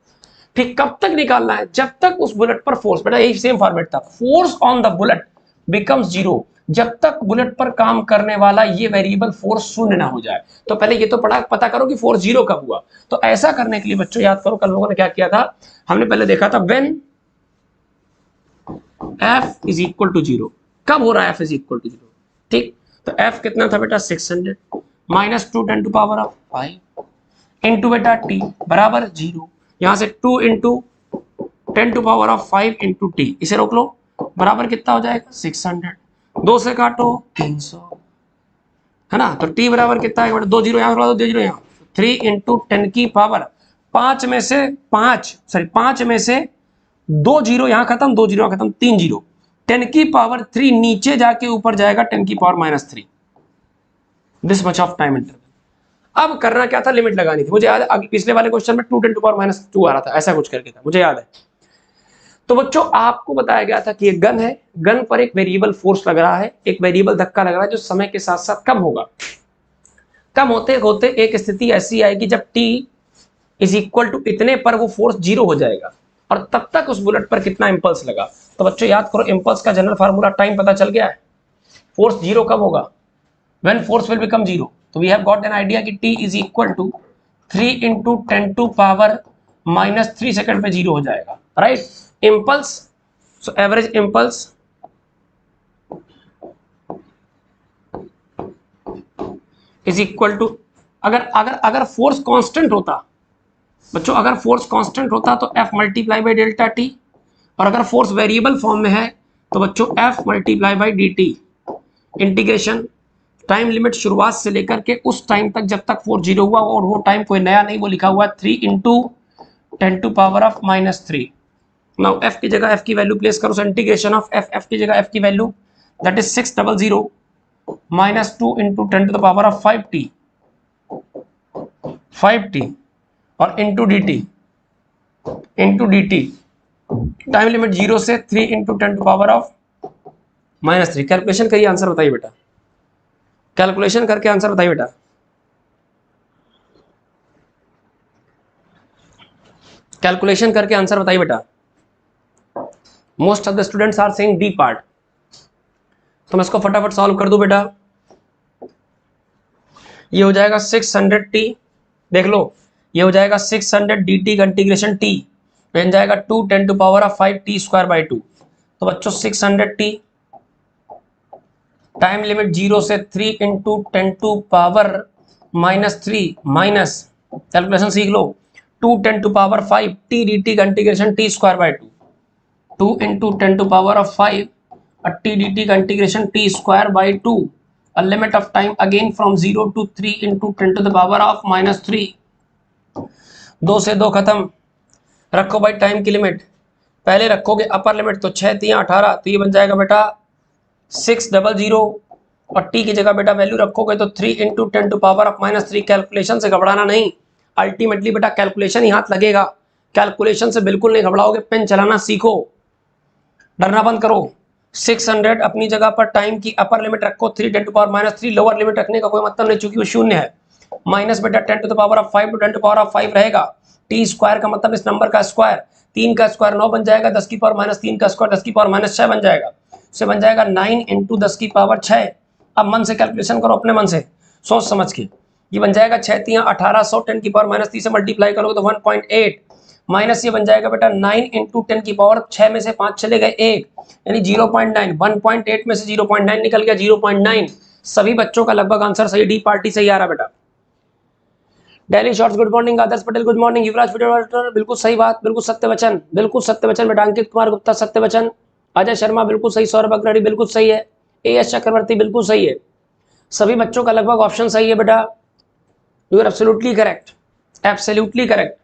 ठीक, कब तक निकालना है? जब तक उस बुलेट पर फोर्स, बेटा यही सेम फॉर्मेट था, force on the bullet becomes 0, जब तक बुलेट पर काम करने वाला ये वेरिएबल फोर्स शून्य ना हो जाए। तो पहले ये तो पता करो कि फोर्स 0 कब हुआ। तो ऐसा करने के लिए बच्चों याद करो, कल लोगों ने क्या किया था, हमने पहले देखा था when F is equal to 0। कब हो रहा है F इज इक्वल टू 0? ठीक, तो F कितना था बेटा? 600 minus 2 10 to power of 5 into बेटा t बराबर 0। यहां से 2 into 10 to power of 5 into t, इसे रोक लो, बराबर कितना हो जाएगा? 600। 2 से काटो 300, है ना? तो t बराबर कितना है? 2 0 यहाँ, 2 0 यहाँ, 3 इंटू 10 की पावर 5 में से 5 में से 2 जीरो यहां खत्म, 2 जीरो यहां खत्म, 3 जीरो, 10 की पावर 3 नीचे जाके ऊपर जाएगा 10 की power -3, this much of time interval. अब करना क्या था, लिमिट लगानी थी। मुझे याद है पिछले वाले क्वेश्चन में 2 10 टू पावर -2 आ रहा था, ऐसा कुछ करके था, मुझे याद है। तो बच्चों आपको बताया गया था कि एक गन है, गन पर एक वेरिएबल फोर्स लग रहा है, एक वेरिएबल धक्का लग रहा है, जो समय के साथ साथ कम होगा। कम होते होते एक स्थिति ऐसी आएगी जब t इज इक्वल टू इतने पर वो फोर्स 0 हो जाएगा, और तब तक उस बुलेट पर कितना इंपल्स लगा। तो बच्चों याद करो, इंपल्स का जनरल फार्मूला टाइम पता चल गया है। फोर्स 0 कब होगा, व्हेन फोर्स विल बिकम 0। तो we have got an idea कि t is equal to 3 into 10 to power -3 second पे 0 हो जाएगा, right. Impulse, so average impulse is equal to, अगर अगर अगर फोर्स कांस्टेंट होता बच्चों, अगर फोर्स कांस्टेंट होता तो F multiply by delta T, और अगर फोर्स वेरिएबल फॉर्म में है तो बच्चों F multiply by d T. Integration time limit शुरुआत से लेकर के उस टाइम तक जब तक फोर्स 0 हुआ, और वो टाइम कोई नया नहीं, वो लिखा हुआ है 3 into 10 to power of -3। Now F की जगह F की वैल्यू प्लेस करो, सो इंटीग्रेशन ऑफ F की जगह F की value that is 600 -2 into 10 to the power of 5t और इंटू dt। टाइम लिमिट 0 से 3 into 10 to power of -3। Calculation करिए, आंसर बताइए बेटा, कैलकुलेशन करके आंसर बताइए बेटा। कैलकुलेशन करके आंसर बताइए बेटा। Most of the students are saying D part, तो मैं इसको फटाफट सॉल्व कर दूं बेटा। ये हो जाएगा 600t, देख लो, ये हो जाएगा 600 dt का इंटीग्रेशन t बन जाएगा 2 10 to power of 5t square by 2। तो बच्चों 600t, टाइम लिमिट 0 से 3 into 10 to power -3 minus, calculation सीख लो, 2 10 टू पावर 5 t dt का integration t square by 2, 2 into 10 to power of 5 t dt का integration t square by 2। A limit of time again from 0 to 3 into 10 to the power of -3। 2 से 2 खत्म, रखो भाई time की limit. पहले रखोगे upper limit तो 6 3 18, तो ये बन जाएगा बेटा 600, और t की जगह बेटा वैल्यू रखोगे तो 3 into 10 to power of -3। Calculation से घबराना नहीं, अल्टीमेटली बेटा कैलकुलेशन ही हाथ लगेगा। कैलकुलेशन से बिल्कुल नहीं घबराओगे, पेन चलाना सीखो, डरना बंद करो। 600 अपनी जगह पर, टाइम की अपर लिमिट रखो 3 10 टू पावर -3, लोअर लिमिट रखने का कोई मतलब नहीं चूंकि वो शून्य है। माइनस बेटा 10 to the power of 5 to 10 to power of 5 रहेगा। टी स्क्वायर का मतलब इस नंबर का स्क्वायर, 3 का स्क्वायर 9 बन जाएगा, 10 की पावर -3 का स्क्वायर 10 की पावर -6 बन जाएगा, से बन जाएगा 9 इंटू 10 की पावर 6। अब मन से कैलकुलेशन करो, अपने मन से सोच समझ के। ये बन जाएगा 6 3 1800, 10 की पावर -3 से मल्टीप्लाई करोगे तो 1.8, माइनस ये बन जाएगा बेटा 9 इंटू 10 की पावर 6 में से 5 चले गए 1, यानी 0.9, 1.8 में से 0.9 निकल गया 0.9। सभी बच्चों का लगभग आंसर सही, डी पार्टी सही आ रहा बेटा। डेली शॉर्ट्स गुड मॉर्निंग, आदर्श पटेल गुड मॉर्निंग, युवराज पटेल बिल्कुल सही बात, बिल्कुल सत्य वचन, बिल्कुल सत्य वचन बेटा। अंकित कुमार गुप्ता सत्य वचन, अजय शर्मा बिल्कुल सही, सौरभ अग्रणी बिल्कुल सही है, एएस चक्रवर्ती बिल्कुल सही है। सभी बच्चों का लगभग ऑप्शन सही है बेटा, you are absolutely correct, absolutely correct.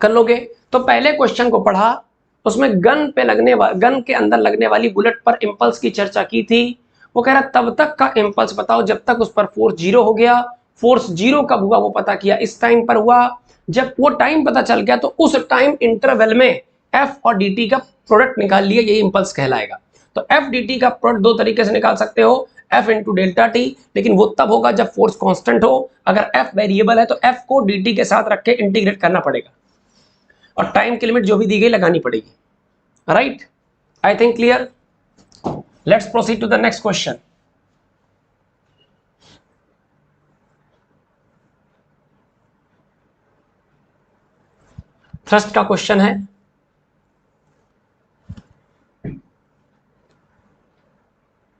कर लोगे। तो पहले क्वेश्चन को पढ़ा, उसमें गन के अंदर लगने वाली बुलेट पर इंपल्स की चर्चा की थी। वो कह रहा तब तक का इंपल्स बताओ जब तक उस पर फोर्स 0 हो गया। फोर्स 0 कब हुआ वो पता किया, इस टाइम पर हुआ। जब वो टाइम पता चल गया तो उस टाइम इंटरवल में एफ और डी टी का प्रोडक्ट निकाल लिया, यही इंपल्स कहलाएगा। तो एफ डी टी का प्रोडक्ट दो तरीके से निकाल सकते हो, एफ इंटू डेल्टा टी, लेकिन वो तब होगा जब फोर्स कांस्टेंट हो। अगर एफ वेरिएबल है तो एफ को डी टी के साथ रख के इंटीग्रेट करना पड़ेगा, और टाइम की लिमिट जो भी दी गई लगानी पड़ेगी, right. I think clear. Let's proceed to the next question. Thrust का क्वेश्चन है।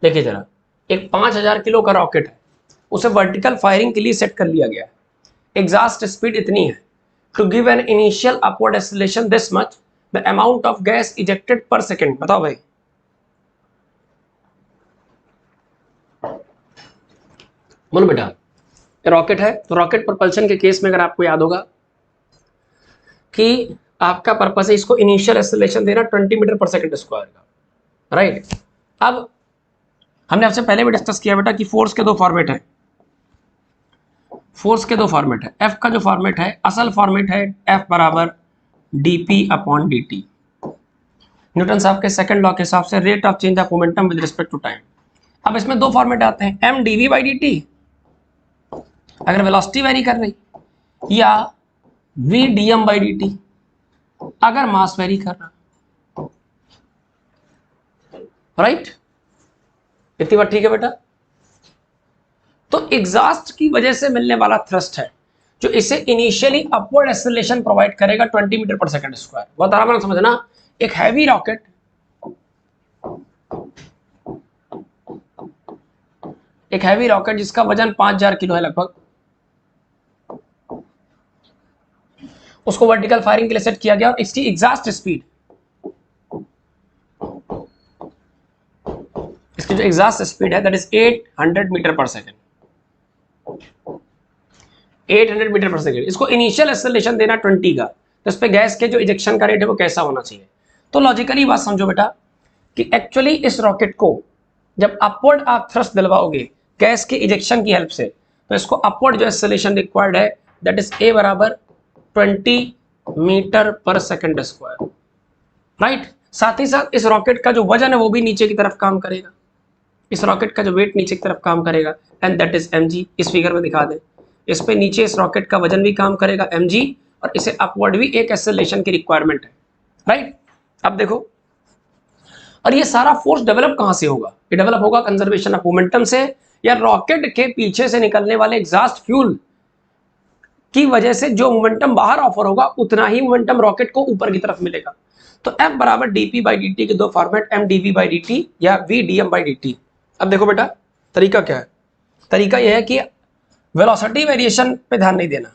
देखिए जरा, एक 5000 किलो का रॉकेट है, उसे वर्टिकल फायरिंग के लिए सेट कर लिया गया है। एग्जॉस्ट स्पीड इतनी है, to give an initial upward acceleration this much, the amount of gas ejected per second. बताओ भाई, बोलो बेटा। रॉकेट है, तो रॉकेट प्रोपल्शन के केस में अगर आपको याद होगा कि आपका पर्पस है इसको इनिशियल एक्सेलरेशन देना 20 मीटर पर सेकंड स्क्वायर का, राइट। अब हमने आपसे पहले भी डिस्कस किया बेटा कि फोर्स के दो फॉर्मेट है, फोर्स के दो फॉर्मेट है। एफ का जो फॉर्मेट है, असल फॉर्मेट है एफ बराबर dp अपॉन dt। न्यूटन साहब के सेकंड लॉ के हिसाब से rate of change of momentum with respect to time. अब इसमें दो फॉर्मेट आते हैं, m dv बाई dt अगर वेलोसिटी वेरी कर रही, या v dm बाई dt अगर मास वेरी कर रहा, राइट। इतनी बात ठीक है बेटा। तो एग्जॉस्ट की वजह से मिलने वाला थ्रस्ट है जो इसे इनिशियली अपवर्ड एक्सेलरेशन प्रोवाइड करेगा 20 मीटर पर सेकंड स्क्वायर। बहुत आराम से समझना, एक हैवी रॉकेट, एक हैवी रॉकेट जिसका वजन 5000 किलो है लगभग, उसको वर्टिकल फायरिंग के लिए सेट किया गया और इसकी एग्जॉस्ट स्पीड, इसकी जो एग्जॉस्ट स्पीड है that is 800 metre per second, 800 metre per second. इसको इनिशियल एक्सेलरेशन देना 20 का, तो इस पे गैस के जो इजेक्शन का रेट है वो कैसा होना चाहिए। तो लॉजिकली बात समझो बेटा कि एक्चुअली इस रॉकेट को जब अपवर्ड आप थ्रस्ट दिलवाओगे गैस के इजेक्शन की हेल्प से, तो इसको अपवर्ड जो एक्सेलरेशन रिक्वायर्ड है दैट इज a बराबर 20 metre per second square, right. साथ ही साथ इस रॉकेट का जो वजन है वो भी नीचे की तरफ काम करेगा, इस रॉकेट का जो वेट नीचे की तरफ काम करेगा एंड दैट इज mg। इस फिगर में दिखा दें, इस पे नीचे इस रॉकेट का वजन भी काम करेगा mg और इसे अपवर्ड भी एक एक्सेलरेशन की रिक्वायरमेंट है, राइट। अब देखो, और ये सारा फोर्स डेवलप कहां से होगा, ये डेवलप होगा कंजर्वेशन ऑफ मोमेंटम से, या रॉकेट के पीछे से निकलने वाले एग्जॉस्ट फ्यूल की वजह से जो मोमेंटम बाहर ऑफर होगा उतना ही मोमेंटम रॉकेट को ऊपर की तरफ मिलेगा। तो F बराबर dp बाई dt के दो फॉर्मेट, m dv बाई dt या v dm बाई dt। अब देखो बेटा तरीका क्या है, तरीका यह है कि वेलोसिटी वेरिएशन पे ध्यान नहीं देना,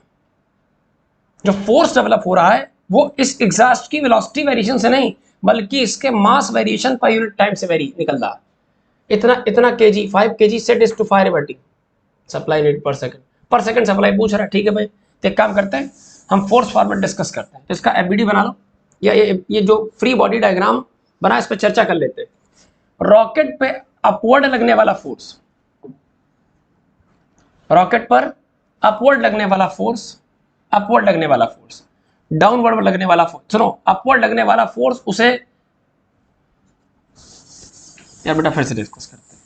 जो फोर्स डेवलप हो रहा है वो इस एग्जॉस्ट की वेलोसिटी वेरिएशन से नहीं बल्कि इसके mass variation per unit time से वेरी निकल रहा है। इतना KG 5 kg set is to fire एबर्टी supply unit per second supply पूछ रहा है, ठीक है भाई। तो एक काम करते हैं, हम फोर्स फॉर्मेट डिस्कस करते हैं। तो इसका एफबीडी बना लो, या ये जो फ्री बॉडी डायग्राम बना इस पर चर्चा कर लेते हैं। रॉकेट पे अपवर्ड लगने वाला फोर्स, रॉकेट पर अपवर्ड लगने वाला फोर्स, अपवर्ड लगने वाला फोर्स, डाउनवर्ड लगने वाला फोर्स, सुनो अपवर्ड लगने वाला फोर्स उसे, यार बेटा फिर से डिस्कस करते हैं,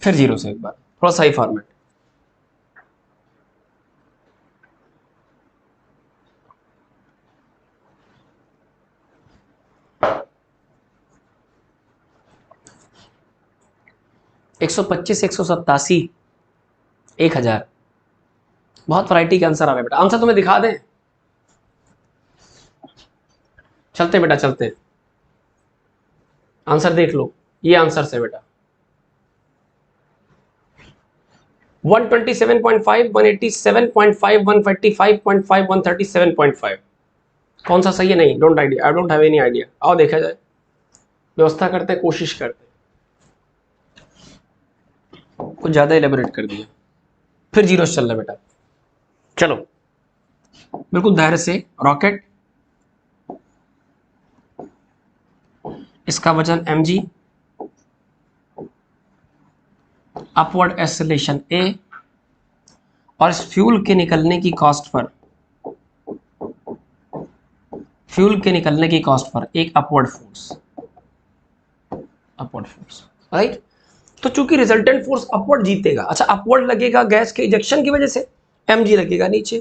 फिर जीरो से एक बार, थोड़ा सही फॉर्मेट। एक 125, 187, 1000, बहुत वैरायटी के आंसर आ रहे बेटा। आंसर तुम्हें दिखा दें, चलते बेटा चलते, आंसर देख लो, ये आंसर से बेटा 127.5, 187.5, 145.5, 137.5 कौन सा सही है? नहीं, don't idea, I don't have any idea. आओ देखा जाए, व्यवस्था करते, कोशिश करते, कुछ ज्यादा इलेबोरेट कर दिया, फिर जीरो चल रहा बेटा। चलो बिल्कुल धैर्य से, रॉकेट, इसका वजन mg, अपवर्ड एक्सेलरेशन a, और इस फ्यूल के निकलने की कॉस्ट पर, फ्यूल के निकलने की कॉस्ट पर एक upward force, upward force, right. तो चूंकि रिजल्टेंट फोर्स अपवर्ड जीतेगा, अच्छा अपवर्ड लगेगा गैस के इजेक्शन की वजह से, mg लगेगा नीचे,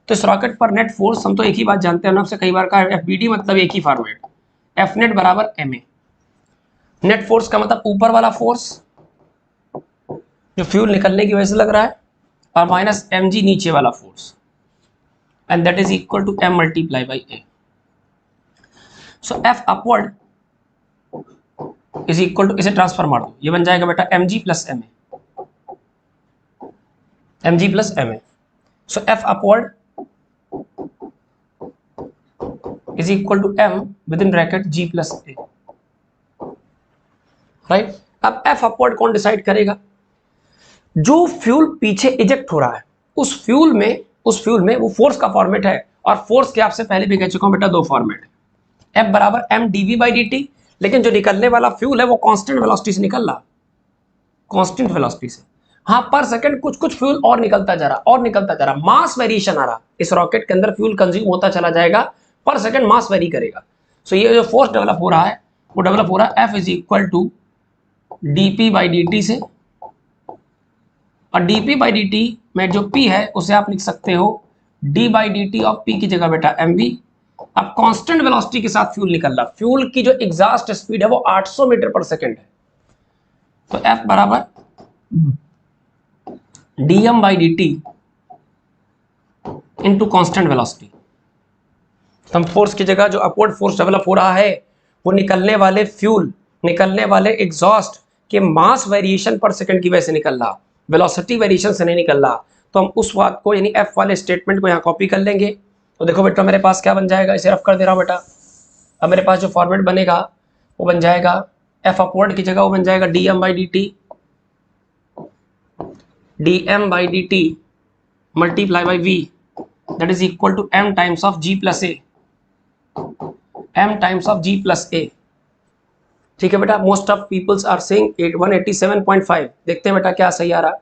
तो इस रॉकेट पर नेट फोर्स, हम तो एक ही बात जानते हैं, आपसे कई बार कहा एफबीडी मतलब एक ही फॉर्मेट, एफ नेट बराबर ma। नेट फोर्स का मतलब ऊपर वाला फोर्स जो फ्यूल निकलने की वजह से लग रहा है, और माइनस mg नीचे वाला force, and that is equal to m multiply by a। So f upward is equal to, इसे ट्रांसफर मार दो, ये बन जाएगा बेटा mg plus ma, mg plus ma। So f upward is equal to m with in bracket g plus a, right. अब f upward कौन decide करेगा? जो फ्यूल पीछे इजेक्ट हो रहा है उस फ्यूल में उस फ्यूल में वो फोर्स का फॉर्मेट है, और फोर्स के आपसे पहले भी कह चुका हूं बेटा दो फॉर्मेट है, F बराबर m dv बाई dt, लेकिन जो निकलने वाला फ्यूल है वो कांस्टेंट वेलोसिटी से निकल रहा, कांस्टेंट वेलोसिटी से। हाँ पर सेकंड कुछ कुछ फ्यूल और निकलता जा रहा, और निकलता जा रहा, मास वेरिएशन आ रहा, इस रॉकेट के अंदर फ्यूल कंज्यूम होता चला जाएगा, पर सेकंड मास वेरी करेगा। सो ये जो फोर्स डेवलप हो रहा है वो डेवलप हो रहा है F is equal to dp by dt से, और dp बाई dt में जो p है उसे आप लिख सकते हो d by dt of p की जगह बेटा mv। अब कांस्टेंट वेलोसिटी के साथ फ्यूल निकल रहा, फ्यूल की जो एग्जॉस्ट स्पीड है वो 800 मीटर पर सेकंड है, तो F बराबर dm by dt into constant velocity. तो हम फोर्स की जगह जो अपवर्ड फोर्स डेवलप हो रहा है वो निकलने वाले फ्यूल, निकलने वाले एग्जॉस्ट के मास वेरिएशन पर सेकंड की वजह से निकल रहा, वेलोसिटी वेरिएशन से नहीं निकल रहा। तो हम उस बात को यानी F वाले स्टेटमेंट को यहाँ कॉपी कर लेंगे। तो देखो बेटा मेरे पास क्या बन जाएगा, इसे रफ कर दे रहा हूँ बेटा। अब मेरे पास जो फॉर्मेट बनेगा वो बन जाएगा F अपवर्ड की जगह वो बन जाएगा dm by dt multiply by v that is equal to m times of g plus a, m times of g plus a। ठीक है बेटा, most of peoples are saying 187.5, देखते हैं बेटा क्या सही आ रहा।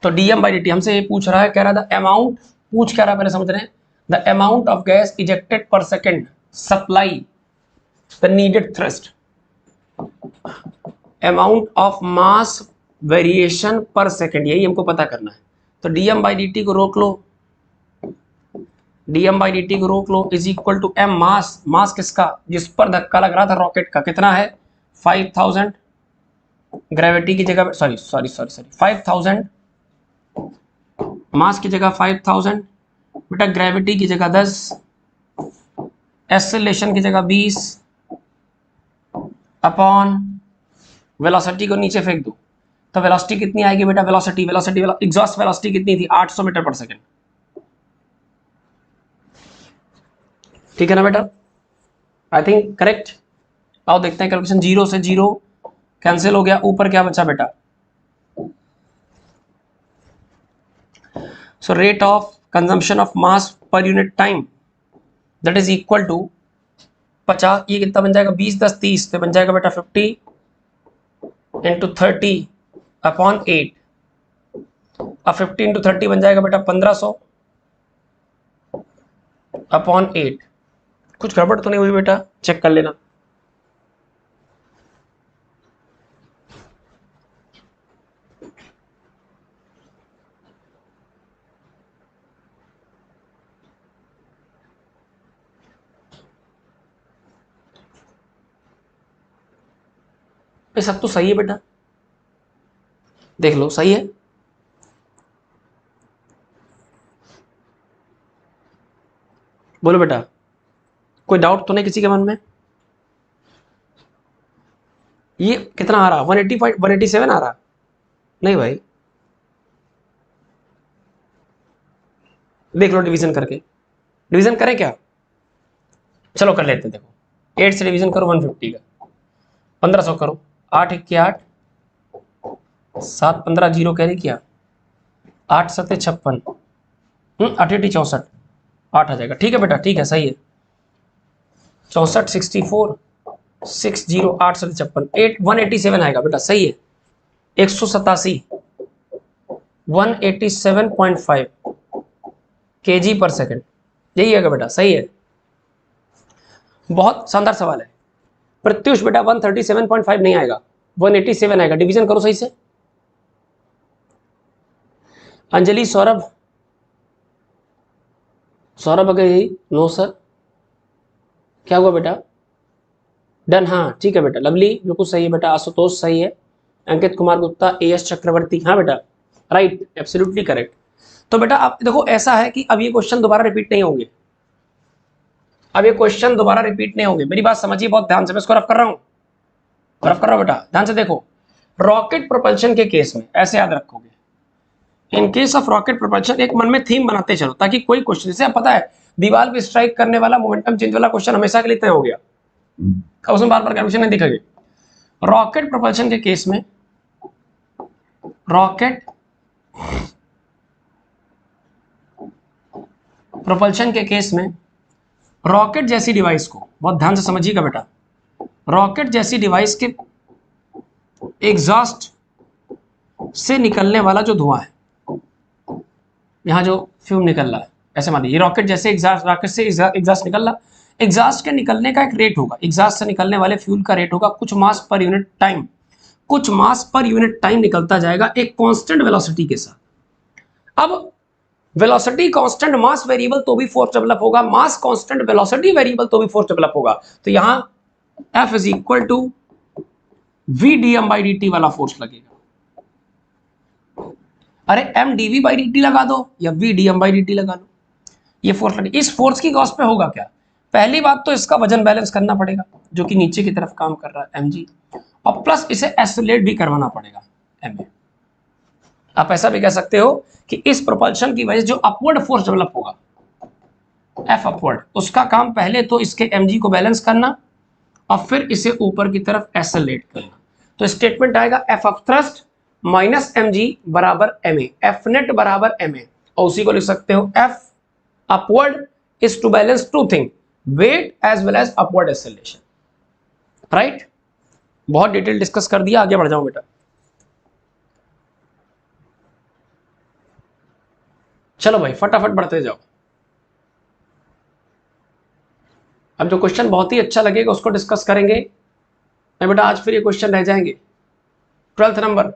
तो dm बाई dt हमसे ये पूछ रहा है, कह रहा था अमाउंट, पूछ क्या रहा है पहले समझ रहे हैं, the amount of gas ejected per second supply the needed thrust, amount of mass variation per second, यही हमको पता करना है। तो dm बाई dt को रोक लो, dm बाई dt को रोक लो, इज इक्वल टू m मास, मास किसका, जिस पर धक्का लग रहा था रॉकेट का, कितना है 5000, ग्रेविटी की जगह सॉरी 5000, मास की जगह 5000 बेटा, ग्रेविटी की जगह 10, एक्सेलरेशन की जगह 20 अपॉन वेलोसिटी को नीचे फेंक दो, तो वेलोसिटी कितनी आएगी बेटा, वेलोसिटी एग्जॉस्ट वेलोसिटी कितनी थी 800 मीटर पर सेकंड। ठीक है ना बेटा, आई थिंक करेक्ट। आओ देखते हैं कैलकुलेशन, 0 से 0 कैंसिल हो गया, ऊपर क्या बचा बेटा, so rate of consumption of mass per unit time that is equal to 50, ये कितना बन जाएगा 20 10 30, तो बन जाएगा बेटा 50 इंटू 30 अपॉन 8, अब 50 इंटू 30 बन जाएगा बेटा 1500 अपॉन 8। कुछ गड़बड़ तो नहीं हुई बेटा, चेक कर लेना। ये सब तो सही है बेटा, देख लो सही है। बोलो बेटा, कोई डाउट तो नहीं किसी के मन में? ये कितना आ रहा, 185 187 आ रहा? नहीं भाई, देख लो डिवीजन करके, डिवीजन करें क्या, चलो कर लेते हैं। देखो 8 से डिवीजन करो 150 का, 1500 करो, 8 1 के 8, 7 15 जीरो कैरी किया, 8 7 56, 8 8 64, 8 आ जाएगा। ठीक है बेटा, ठीक है सही है, 64 64 60 8 7 56 8 187 आएगा बेटा, सही है। 187 187.5 केजी पर सेकंड, यही आएगा बेटा, सही है। बहुत शानदार सवाल है। प्रत्युष बेटा 137.5 नहीं आएगा, 187 आएगा, डिवीजन करो सही से। अंजलि सौरभ, सौरभ अगर यही नो सर, क्या हुआ बेटा, डन, हाँ ठीक है बेटा, लवली बिल्कुल सही है बेटा, आशुतोष सही है, अंकित कुमार गुप्ता, एएस चक्रवर्ती, हाँ बेटा राइट एब्सोल्युटली करेक्ट। तो बेटा अब देखो ऐसा है कि अब ये क्वेश्चन दोबारा रिपीट नहीं होंगे, अब ये क्वेश्चन दोबारा रिपीट नहीं होंगे, मेरी बात समझिए बहुत ध्यान से, मैं इसको रफ कर रहा हूँ, रफ कर रहा हूँ बेटा, ध्यान से देखो। रॉकेट प्रोपल्शन के केस में ऐसे याद रखोगे, in case of rocket propulsion एक मन में थीम बनाते चलो, ताकि कोई क्वेश्चन, जैसे आप पता है दीवार पे स्ट्राइक करने वाला मोमेंटम चेंज वाला क्वेश्चन हमेशा के लिए तय हो गया, उसमें बार बार कैलकुलेशन नहीं दिखेगी। रॉकेट प्रोपल्शन के केस में रॉकेट प्रोपल्शन के केस में रॉकेट जैसी डिवाइस को, बहुत ध्यान से समझिएगा बेटा, रॉकेट जैसी डिवाइस के एग्जॉस्ट से निकलने वाला जो धुआं है, यहां जो फ्यूम निकल रहा है, ऐसे मान लीजिए रॉकेट जैसे एग्जॉस्ट, रॉकेट से एग्जॉस्ट निकल रहा, एग्जॉस्ट के निकलने का एक रेट होगा, एग्जॉस्ट से निकलने वाले फ्यूल का रेट होगा कुछ मास पर यूनिट टाइम, कुछ मास पर यूनिट टाइम निकलता जाएगा एक कांस्टेंट वेलोसिटी के साथ। अब वेलोसिटी कांस्टेंट, मास वेरिएबल तो भी फोर्स डेवलप होगा, मास कांस्टेंट वेलोसिटी वेरिएबल तो भी फोर्स डेवलप होगा। तो यहां F is equal to v d m by d t वाला फोर्स लगेगा। अरे m d v by d t लगा दो या v d m by d t लगा दो, ये फोर्स लगेगा। इस फोर्स की कॉस्ट पे होगा क्या? पहली बात तो इसका वजन बैलेंस करना पड़ेगा जो कि नीचे की तरफ काम कर रहा है एम जी, और प्लस इसे एसिलेट भी करवाना पड़ेगा एम ए। आप ऐसा भी कह सकते हो कि इस प्रोपल्शन की वजह से जो अपवर्ड फोर्स डेवलप होगा एफ अपवर्ड, उसका काम पहले तो इसके एम जी को बैलेंस करना और फिर इसे ऊपर की तरफ एसिलेट करना। तो स्टेटमेंट आएगा f of thrust minus M G बराबर एम ए, एफ नेट बराबर एम ए, और उसी को लिख सकते हो f upward is to balance two thing, weight as well as upward acceleration. Right, बहुत डिटेल डिस्कस कर दिया, आगे बढ़ जाऊं बेटा। चलो भाई फटाफट बढ़ते जाओ। अब जो क्वेश्चन बहुत ही अच्छा लगेगा उसको डिस्कस करेंगे। मैं बेटा आज फिर ये क्वेश्चन रह जाएंगे 12th नंबर।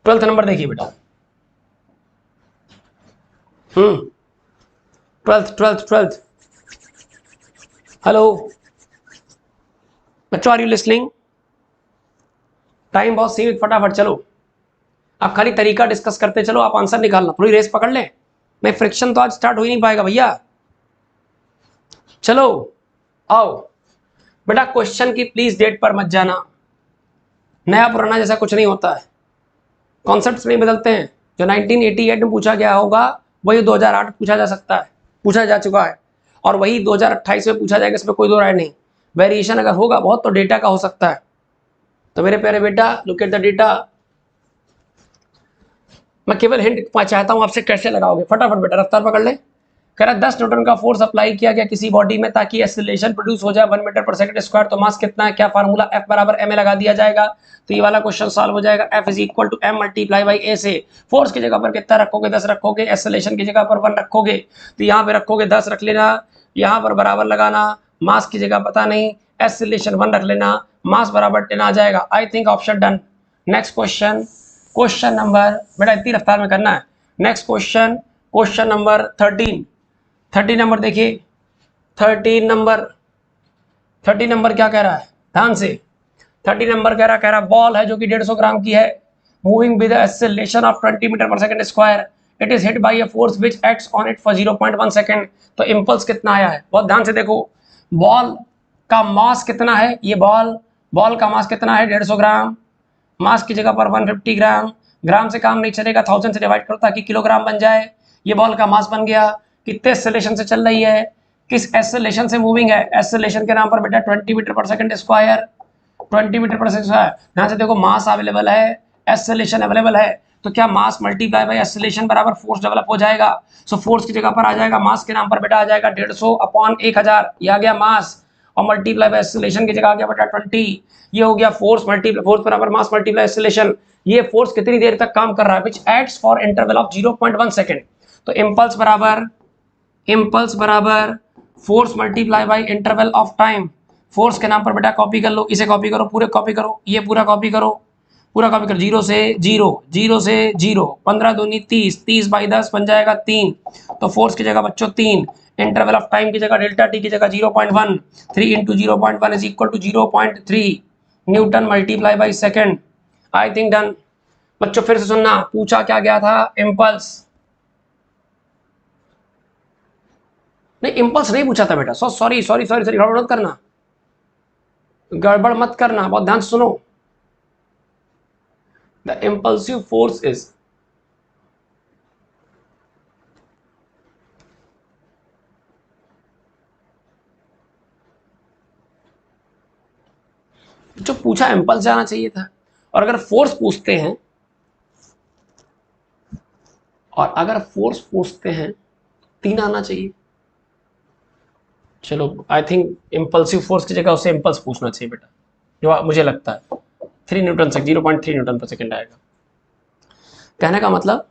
ट्वेल्थ नंबर देखिए बेटा, ट्वेल्थ। हेलो बच्चों, आर यू लिसनिंग? टाइम बहुत सीमित, फटाफट चलो। आप खाली तरीका डिस्कस करते चलो, आप आंसर निकालना, थोड़ी रेस पकड़ लें। नहीं फ्रिक्शन तो आज स्टार्ट हो ही नहीं पाएगा भैया। चलो आओ बेटा, क्वेश्चन की प्लीज डेट पर मत जाना, नया पुराना जैसा कुछ नहीं होता है, कॉन्सेप्ट्स नहीं बदलते हैं। जो 1988 में पूछा गया होगा वही 2008 पूछा जा सकता है, पूछा जा चुका है, और वही 2028 में पूछा जाएगा, इसमें कोई दो राय नहीं। वेरिएशन अगर होगा बहुत तो डेटा का हो सकता है। तो मेरे प्यारे बेटा लुक एट द डेटा। मैं केवल हिंट चाहता हूं आपसे, कैसे लगाओगे फटाफट बेटा, रफ्तार पकड़ ले। कह रहा 10 न्यूटन का फोर्स अप्लाई किया गया किसी बॉडी में ताकि एक्सीलरेशन प्रोड्यूस हो जाए 1 मीटर पर सेकंड स्क्वायर, तो मास कितना है, क्या फार्मूला, F बराबर ma लगा दिया जाएगा। तो ये वाला क्वेश्चन सॉल्व हो जाएगा। F is equal to m multiply by a से फोर्स की जगह पर कितना रखोगे, 10 रखोगे, एक्सीलरेशन की जगह पर 1 रखोगे, तो यहाँ पे रखोगे 10 रख लेना, यहाँ पर बराबर लगाना, मास की जगह पता नहीं, एक्सीलरेशन 1 रख लेना, मास बराबर 10 आ जाएगा। आई think option done. Next question, question number बेटा इतनी रफ्तार में करना है। Next question, question number 13 number देखिए। 13 नंबर क्या कह रहा है, ध्यान से। 30 नंबर कह रहा बॉल है जो कि 150 ग्राम की है, moving with acceleration of 20 metre per second square, it is hit by a force which acts on it for 0.1 second. तो इंपल्स कितना आया है, बहुत ध्यान से देखो। बॉल का मास कितना है, ये बॉल का मास कितना है, 150 ग्राम, मास की जगह पर 150 ग्राम, ग्राम से काम नहीं चलेगा, 1000 से डिवाइड करो ताकि किलोग्राम बन जाए। ये बॉल का मास बन गया। कितने एक्सेलरेशन से चल रही है, किस एक्सेलरेशन से मूविंग है, एक्सेलरेशन के नाम पर बेटा 20 metre per second square, 20 metre per second square. ध्यान से देखो, मास अवेलेबल है, एक्सेलरेशन अवेलेबल है, तो क्या मास मल्टीप्लाई बाय एक्सेलरेशन बराबर फोर्स डेवलप हो जाएगा। सो फोर्स की जगह पर आ जाएगा, मास के नाम पर बेटा आ जाएगा 150 अपॉन 1000, ये आ गया मास, और मल्टीप्लाई बाय एक्सेलरेशन की जगह आ गया बेटा 20, ये हो गया फोर्स मल्टीप्लाई, फोर्स बराबर मास मल्टीप्लाई एक्सेलरेशन। ये फोर्स कितनी देर तक काम कर रहा है, which acts for interval of 0.1 second. तो इंपल्स बराबर force multiply by interval of time. Force के नाम पर बेटा कॉपी कर लो, इसे कॉपी करो, पूरे कॉपी करो, ये पूरा कॉपी करो, पूरा कॉपी करो, 0 से 0, 0 से 0, 15 दूनी 30, 30 बाई 10 बन जाएगा 3। तो फोर्स की जगह बच्चों 3, इंटरवल ऑफ टाइम की जगह डेल्टा टी की जगह 0.1, 3 इंटू 0.1 is equal to 0.3 newton multiply by second. I think done. बच्चों फिर से सुनना, पूछा क्या गया था, इम्पल्स नहीं, इम्पल्स नहीं पूछा था बेटा, सॉरी गड़बड़ मत करना, गड़बड़ मत करना, बहुत ध्यान से सुनो। द इम्पल्सिव फोर्स इज जो पूछा इम्पल्स जाना चाहिए था, और अगर फोर्स पूछते हैं तीन आना चाहिए। चलो आई थिंक इंपल्सिव फोर्स की जगह उसे इंपल्स पूछना चाहिए बेटा, जो मुझे लगता है 3 न्यूटन से 0.3 न्यूटन पर सेकेंड आएगा। कहने का मतलब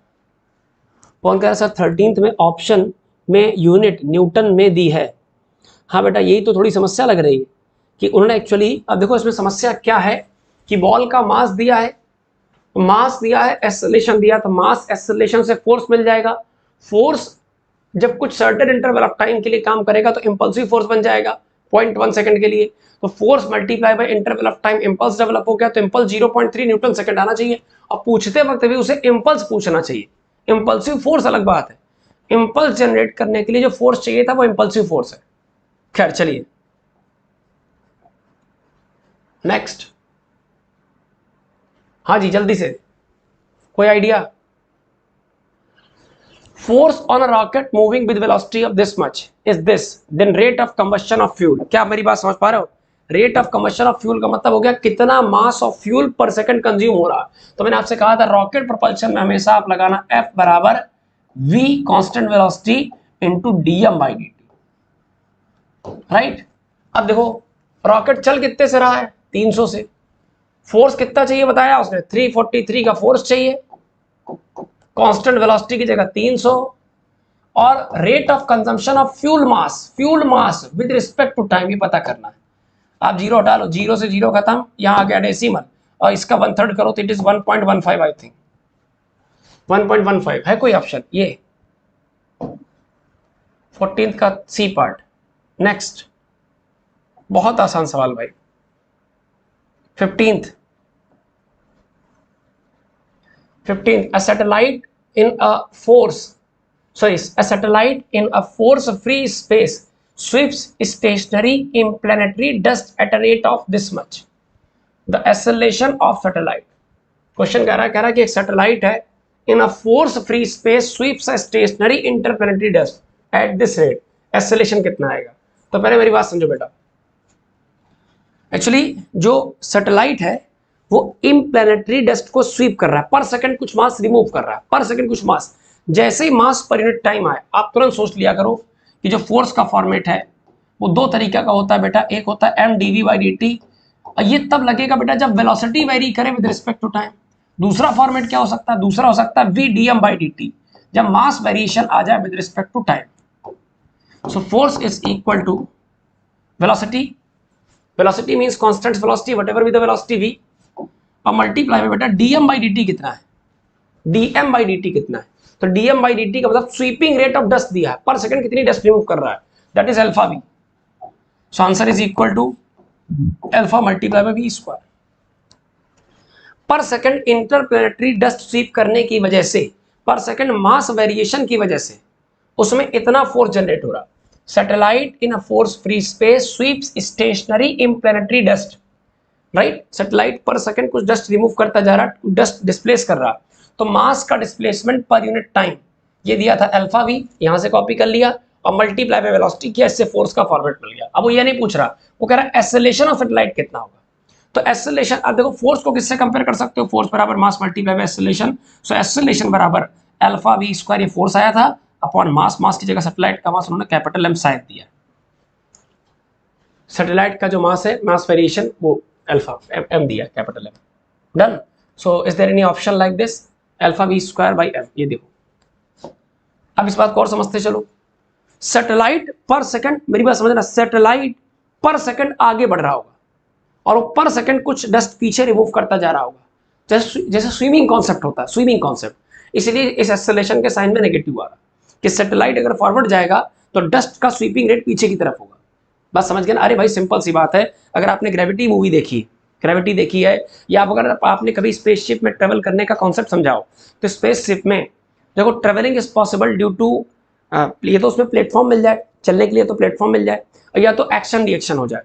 कौन कह रहा है सर 13th में ऑप्शन में यूनिट न्यूटन में दी है। हाँ बेटा यही तो थोड़ी समस्या लग रही है कि उन्होंने एक्चुअली, अब देखो इसमें समस्या क्या है कि बॉल का मास दिया है, एक्सेलरेशन दिया, तो मास एक्सेलरेशन से फोर्स मिल जाएगा। फोर्स जब कुछ सर्टेन इंटरवल ऑफ टाइम के लिए काम करेगा तो इंपल्सिव फोर्स बन जाएगा 0.1 सेकंड के लिए, तो force multiply by interval of time impulse develop हो गया, तो इंपल्स 0.3 न्यूटन सेकंड आना चाहिए। और पूछते वक्त भी उसे इंपल्स पूछना चाहिए, इंपल्सिव फोर्स अलग बात है, इंपल्स जनरेट करने के लिए जो फोर्स चाहिए था वो इंपल्सिव फोर्स है। खैर चलिए नेक्स्ट। हाँ जी जल्दी से, कोई idea? Force on a rocket moving with velocity of this much is this, then rate of combustion of fuel. क्या आप मेरी बात समझ पा रहे हो? Rate of combustion of fuel का मतलब हो गया कितना मास ऑफ फ्यूल पर सेकंड कंज्यूम हो रहा है। तो मैंने आपसे कहा था रॉकेट प्रोपल्शन में हमेशा आप लगाना F बराबर V constant velocity into dm/dt, right. अब देखो रॉकेट चल कितने से रहा है? 300 से। फोर्स कितना चाहिए बताया उसने? 343 का फोर्स चाहिए, कांस्टेंट वेलोसिटी की जगह 300, और rate of consumption of fuel mass with respect to time ये पता करना है। आप जीरो हटा लो, जीरो से जीरो खत्म, यहां आ गया डेसिमल, और इसका 1/3 करो तो इट इज 1.15, आई थिंक 1.15 है कोई ऑप्शन? ये 14th का सी पार्ट। नेक्स्ट, बहुत आसान सवाल भाई। 15th, a satellite in a force free space sweeps stationary interplanetary dust at a rate of this much. The acceleration of satellite. Question कह रहा है कि एक सैटेलाइट है in a force free space sweeps a stationary interplanetary dust at this rate, acceleration कितना आएगा? तो पहले मेरी बात समझो बेटा, एक्चुअली जो सैटेलाइट है वो इम्प्लैनेटरी डस्ट को स्वीप कर रहा है, पर सेकंड कुछ मास रिमूव कर रहा है, पर सेकंड कुछ मास। जैसे ही मास पर यूनिट टाइम आए आप तुरंत सोच लिया करो कि जो फोर्स का फॉर्मेट है वो दो तरीके का होता है बेटा, एक होता है mdv/dt, और ये तब लगेगा बेटा जब वेलोसिटी वेरी करे विद रिस्पेक्ट टू टाइम। दूसरा फॉर्मेट क्या हो सकता है? दूसरा हो सकता है vdm/dt, जब मास वेरिएशन आ जाए with respect to time. So force is equal to velocity, velocity means constant velocity whatever with the velocity v, और मल्टीप्लाई में बेटा dm/dt कितना है, dm/dt कितना है? तो dm/dt का मतलब स्वीपिंग रेट ऑफ डस्ट दिया है, पर सेकंड कितनी डस्ट रिमूव कर रहा है, that is alpha v। So answer is equal to alpha multiply by v square. पर सेकंड इंटरप्लेनेटरी डस्ट स्वीप करने की वजह से, पर सेकंड मास वेरिएशन की वजह से उसमें इतना फोर्स जनरेट हो रहा। Satellite in a force free space sweeps stationary interplanetary dust, right. Satellite per second कुछ डस्ट रिमूव करता जा रहा, डस्ट डिस्प्लेस कर रहा, तो मास का डिस्प्लेसमेंट पर यूनिट टाइम ये दिया था अल्फा वी, यहां से कॉपी कर लिया और मल्टीप्लाई बाय वेलोसिटी किया, इससे फोर्स का फॉर्मेट मिल गया। अब वो ये नहीं पूछ रहा, वो कह रहा है एक्सेलरेशन ऑफ सैटेलाइट कितना होगा। तो एक्सेलरेशन, अब देखो फोर्स को किससे कंपेयर कर सकते हो? फोर्स बराबर मास multiply bye acceleration. So acceleration बराबर अल्फा वी स्क्वायर, ये फोर्स आया था, अपॉन मास, मास की जगह सैटेलाइट का मास उन्होंने कैपिटल एम शायद दिया। सैटेलाइट का जो मास है, मास वेरिएशन, वो अल्फा एम दिया, capital M. Done. So is there any option like this? Alpha v square by M, ये देखो। अब इस बात को और समझते चलो। सैटेलाइट पर सेकंड, मेरी बात समझना, सैटेलाइट पर सेकंड आगे बढ़ रहा होगा और वो पर सेकंड कुछ डस्ट पीछे रिमूव करता जा रहा होगा, जैसे स्विमिंग कॉन्सेप्ट होता है, स्विमिंग कॉन्सेप्ट। इसलिए इस एक्सेलरेशन के साइन में नेगेटिव आ रहा कि सैटेलाइट अगर फॉरवर्ड जाएगा तो डस्ट का स्वीपिंग रेट पीछे की तरफ होगा। बस समझ गए ना? अरे भाई सिंपल सी बात है, अगर आपने ग्रेविटी मूवी देखी, ग्रेविटी देखी है, या अगर आपने कभी स्पेसशिप में ट्रेवल करने का कॉन्सेप्ट समझाओ, तो स्पेसशिप में देखो travelling is possible due to, ये तो उसमें प्लेटफॉर्म मिल जाए चलने के लिए, तो प्लेटफॉर्म मिल जाए, या तो एक्शन रिएक्शन हो जाए।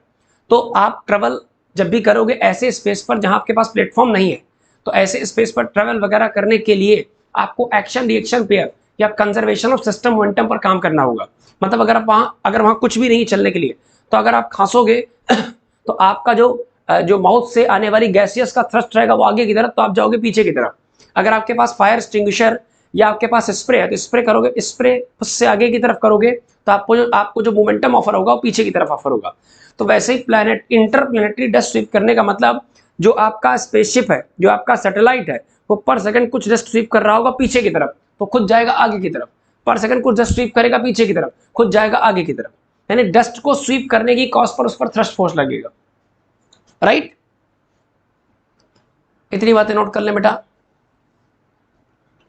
तो आप ट्रेवल जब भी करोगे ऐसे स्पेस पर जहां आपके पास प्लेटफॉर्म नहीं है, तो ऐसे स्पेस पर ट्रेवल वगैरह करने के लिए आपको एक्शन रिएक्शन पेयर या कंजर्वेशन ऑफ सिस्टम मोमेंटम पर काम करना होगा। मतलब अगर वहां कुछ भी नहीं चलने के लिए, तो अगर आप खांसोगे तो आपका जो जो माउथ से आने वाली गैसियस का थ्रस्ट रहेगा वो आगे की तरफ, तो आप जाओगे पीछे की तरफ। अगर आपके पास फायर एक्सटिंग्विशर या आपके पास स्प्रे है तो स्प्रे करोगे, स्प्रे उससे आगे की तरफ करोगे तो आपको जो मोमेंटम ऑफर होगा वो पीछे की तरफ ऑफर होगा। तो वैसे ही प्लैनेट इंटरप्लैनेटरी डस्ट स्वीप करने का मतलब जो आपका स्पेसशिप है, जो आपका सैटेलाइट है, वो पर सेकंड कुछ डस्ट स्वीप कर रहा होगा पीछे की तरफ, तो खुद जाएगा आगे की तरफ। पर सेकंड कुछ डस्ट स्वीप करेगा पीछे की तरफ, खुद जाएगा आगे की तरफ। यानी डस्ट को स्वीप करने की कॉस्ट पर उस पर थ्रस्ट फोर्स लगेगा। राइट, इतनी बातें नोट कर लें बेटा,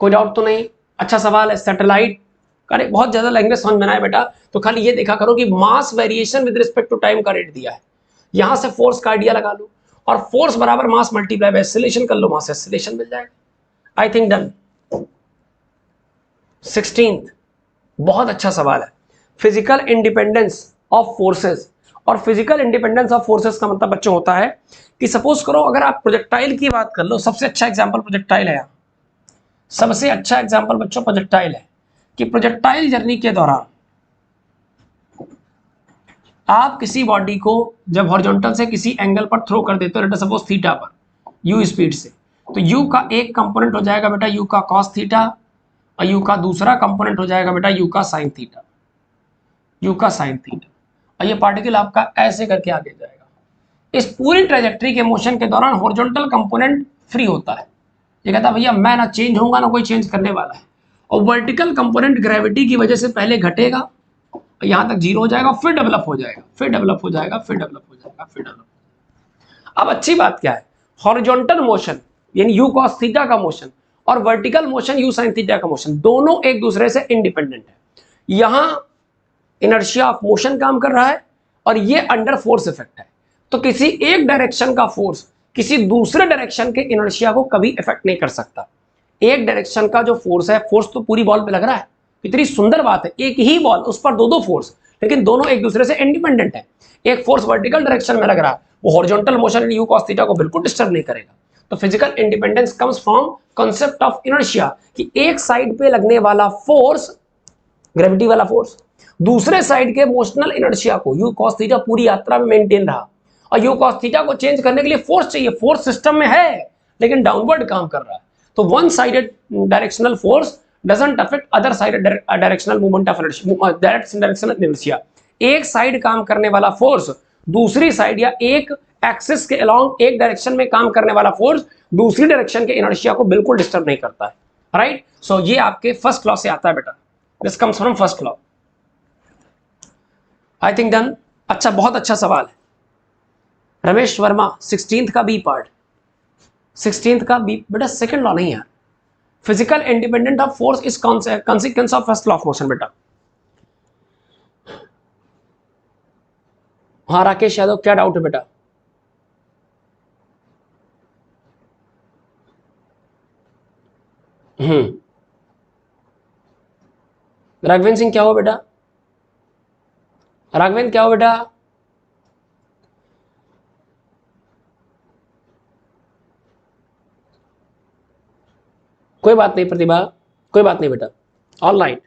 कोई डाउट तो नहीं? अच्छा सवाल है। सैटेलाइट अरे बहुत ज्यादा लैंग्वेज समझ में आए बेटा, तो खाली ये देखा करो कि mass variation with respect to time का रेट दिया है, यहां से फोर्स का आइडिया लगा लो, और फोर्स बराबर मास मल्टीप्लाई बाय एक्सीलरेशन कर लो, मास एक्सीलरेशन मिल जाएगा। आई थिंक डन। 16th बहुत अच्छा सवाल है, फिजिकल इंडिपेंडेंस ऑफ फोर्सेस। और फिजिकल इंडिपेंडेंस ऑफ फोर्सेस का मतलब बच्चों होता है कि सपोज करो अगर आप प्रोजेक्टाइल की बात कर लो, सबसे अच्छा एग्जांपल प्रोजेक्टाइल है। सबसे अच्छा एग्जांपल बच्चों प्रोजेक्टाइल है कि प्रोजेक्टाइल जर्नी के दौरान आप किसी बॉडी को जब हॉरिजॉन्टल से किसी एंगल पर थ्रो कर देते हो, लेट सपोज थीटा पर यू स्पीड से, तो यू का एक कंपोनेंट हो जाएगा बेटा यू का कॉस थीटा, और यू का दूसरा कंपोनेंट हो जाएगा बेटा यू का साइन थीटा, यू का साइन थीटा। और ये पार्टिकल आपका ऐसे करके आगे जाएगा। इस पूरी ट्रेजेक्ट्री के मोशन के दौरान हॉरिजॉन्टल कंपोनेंट फ्री होता है, ये कहता है भैया मैं ना चेंज होऊंगा ना कोई चेंज करने वाला है, और वर्टिकल कंपोनेंट ग्रेविटी की वजह से पहले घटेगा, यहां तक जीरो हो जाएगा, फिर डेवलप हो जाएगा, फिर डेवलप हो जाएगा, फिर डेवलप हो जाएगा, फिर डेवलप। अब अच्छी बात क्या है, हॉरिजॉन्टल मोशन यानी यू कॉस थीटा का मोशन और vertical motion you sine theta का मोशन दोनों एक दूसरे से इंडिपेंडेंट है। यहां इनर्शिया ऑफ मोशन काम कर रहा है और ये अंडर फोर्स इफेक्ट है, तो किसी एक डायरेक्शन का फोर्स किसी दूसरे डायरेक्शन के इनर्शिया को कभी इफेक्ट नहीं कर सकता। एक डायरेक्शन का जो फोर्स है, फोर्स तो पूरी बॉल पे लग रहा है, इतनी सुंदर बात है, एक ही बॉल उस पर दो दो फोर्स, लेकिन दोनों एक दूसरे से इंडिपेंडेंट है। एक फोर्स वर्टिकल डायरेक्शन में लग रहा है, वो horizontal motion you cos theta को बिल्कुल डिस्टर्ब नहीं करेगा। तो physical independence comes from concept of inertia, कि एक साइड पे लगने वाला फोर्स ग्रेविटी वाला फोर्स दूसरे साइड के मोशनल इनर्शिया को यू कॉस थीटा पूरी यात्रा में मेंटेन रहा, और यू कॉस थीटा को चेंज करने के लिए फोर्स चाहिए, फोर्स सिस्टम में है लेकिन डाउनवर्ड काम कर रहा है। तो one sided directional force doesn't affect other sided directional movement of directional inertia. एक साइड काम करने वाला फोर्स दूसरी साइड या एक एक्सिस के अलोंग एक डायरेक्शन में काम करने वाला फोर्स दूसरी डायरेक्शन के इनर्शिया को बिल्कुल डिस्टर्ब नहीं करता है। राइट, सो ये आपके फर्स्ट लॉ से आता है बेटा, this comes from first law. I think done. अच्छा, बहुत अच्छा सवाल है रमेश वर्मा, 16th का बी पार्ट, 16th का बी बेटा सेकंड लॉ नहीं है, physical independent of force is consequence of first law of motion बेटा। हाँ राकेश यादव, क्या डाउट है बेटा? राघवेंद्र सिंह क्या हो बेटा? राघवेंद्र क्या हो बेटा? कोई बात नहीं प्रतिभा, कोई बात नहीं बेटा, ऑल राइट,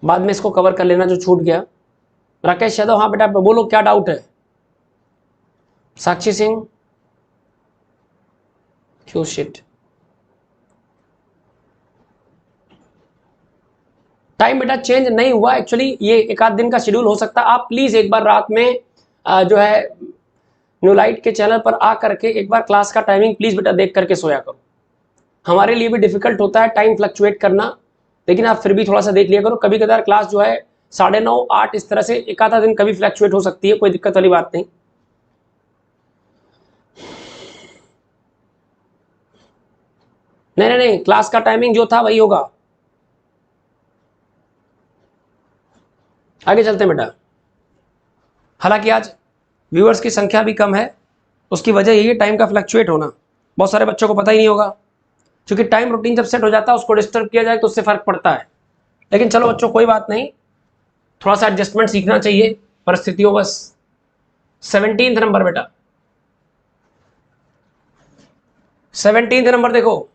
बाद में इसको कवर कर लेना जो छूट गया। राकेश यादव, हाँ बेटा बोलो क्या डाउट है? साक्षी सिंह, क्यों शिट, टाइम बेटा चेंज नहीं हुआ एक्चुअली, ये एक आध दिन का शेड्यूल हो सकता है। आप प्लीज एक बार रात में जो है न्यू लाइट के चैनल पर आ करके एक बार क्लास का टाइमिंग प्लीज बेटा देख करके सोया करो। हमारे लिए भी डिफिकल्ट होता है टाइम फ्लक्चुएट करना, लेकिन आप फिर भी थोड़ा सा देख लिया करो। कभी कभार क्लास जो है 9:30 8 इस तरह से एक आधा दिन कभी फ्लक्चुएट हो सकती है, कोई दिक्कत वाली बात नहीं। नहीं नहीं नहीं, क्लास का टाइमिंग जो था वही होगा। आगे चलते हैं बेटा। हालांकि आज व्यूअर्स की संख्या भी कम है, उसकी वजह यही है टाइम का फ्लक्चुएट होना। बहुत सारे बच्चों को पता ही नहीं होगा, क्योंकि टाइम रूटीन जब सेट हो जाता है उसको डिस्टर्ब किया जाए तो उससे फर्क पड़ता है। लेकिन चलो बच्चों कोई बात नहीं, थोड़ा सा एडजस्टमेंट सीखना चाहिए परिस्थितियों बस। 17th नंबर बेटा, 17th नंबर देखो,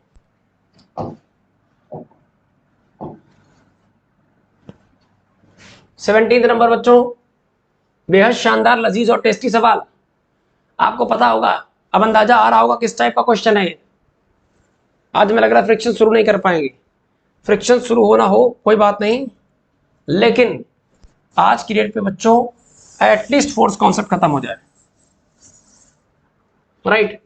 सेवनटीन्थ नंबर बच्चों, बेहद शानदार, लजीज और टेस्टी सवाल, आपको पता होगा, अब अंदाजा आ रहा होगा किस टाइप का क्वेश्चन है। आज मैं लग रहा है फ्रिक्शन शुरू नहीं कर पाएंगे, फ्रिक्शन शुरू होना हो कोई बात नहीं, लेकिन आज की डेट पे बच्चों एटलीस्ट फोर्स कॉन्सेप्ट खत्म हो जाए, राइट।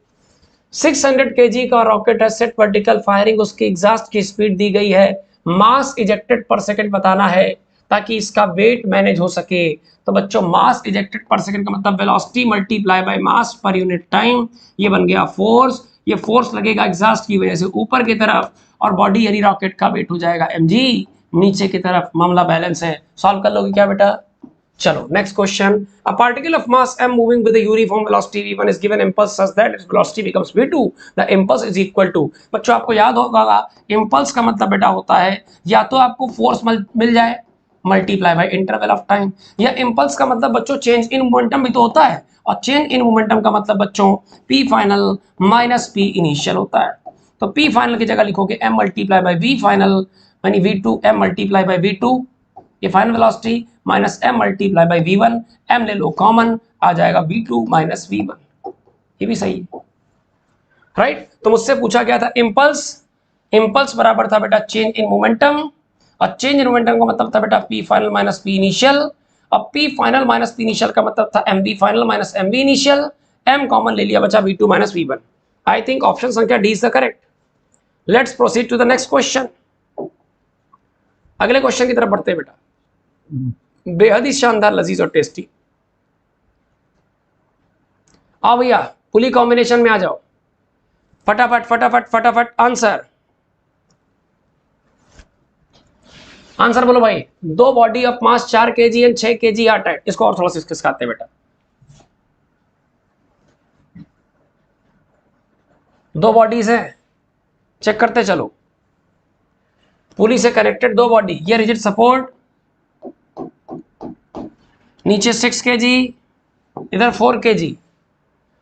600 kg का रॉकेट है, सेट वर्टिकल फायरिंग, उसकी एग्जॉस्ट की स्पीड दी गई है, मास इजेक्टेड पर सेकंड बताना है ताकि इसका वेट मैनेज हो सके। तो बच्चों मास इजेक्टेड पर सेकंड का मतलब velocity multiply by mass per unit time, ये बन गया फोर्स। ये फोर्स लगेगा एग्जॉस्ट की वजह से ऊपर की तरफ, और बॉडी यानी रॉकेट का वेट हो जाएगा mg, नीचे की तरफ। मामला बैलेंस है, सॉल्व कर लोगे क्या बेटा? चलो next question. A particle of mass m moving with a uniform velocity v1 is given impulse such that its velocity becomes v2, the impulse is equal to। बच्चों आपको याद होगा इंपल्स का मतलब बेटा होता है या तो आपको फोर्स मिल जाए multiply by interval of time, या इंपल्स का मतलब बच्चों चेंज इन मोमेंटम भी तो होता है, और चेंज इन मोमेंटम का मतलब बच्चों p final minus p initial होता है। तो p फाइनल की जगह लिखोगे m multiply by v final यानी v2 m multiply by v2, ये final velocity minus m multiply by v1, m ले लो कॉमन, आ जाएगा v2 माइनस v1, ये भी सही है, राइट। तो मुझसे पूछा गया था इंपल्स, इंपल्स बराबर था बेटा चेंज इन मोमेंटम, और चेंज इन मोमेंटम का मतलब था बेटा p final minus p initial, और p final minus p initial का मतलब था mv final minus mv initial, m common ले लिया बचा v2 minus v1। I think option संख्या D is the correct. Let's proceed to the next question. अगले question की तरफ बढ़ते हैं बेटा, बेहद ही शानदार, लजीज और टेस्टी। आओ भैया पुली कॉम्बिनेशन में आ जाओ, फटाफट फटाफट फटाफट आंसर, आंसर बोलो भाई। दो body of mass 4 kg and 6 kg are tight, इसको और थोड़ा सा खिसकाते बेटा। दो बॉडीज हैं, चेक करते चलो, पुली से कनेक्टेड दो बॉडी, ये रिजिड सपोर्ट, नीचे 6 kg, इधर 4 kg।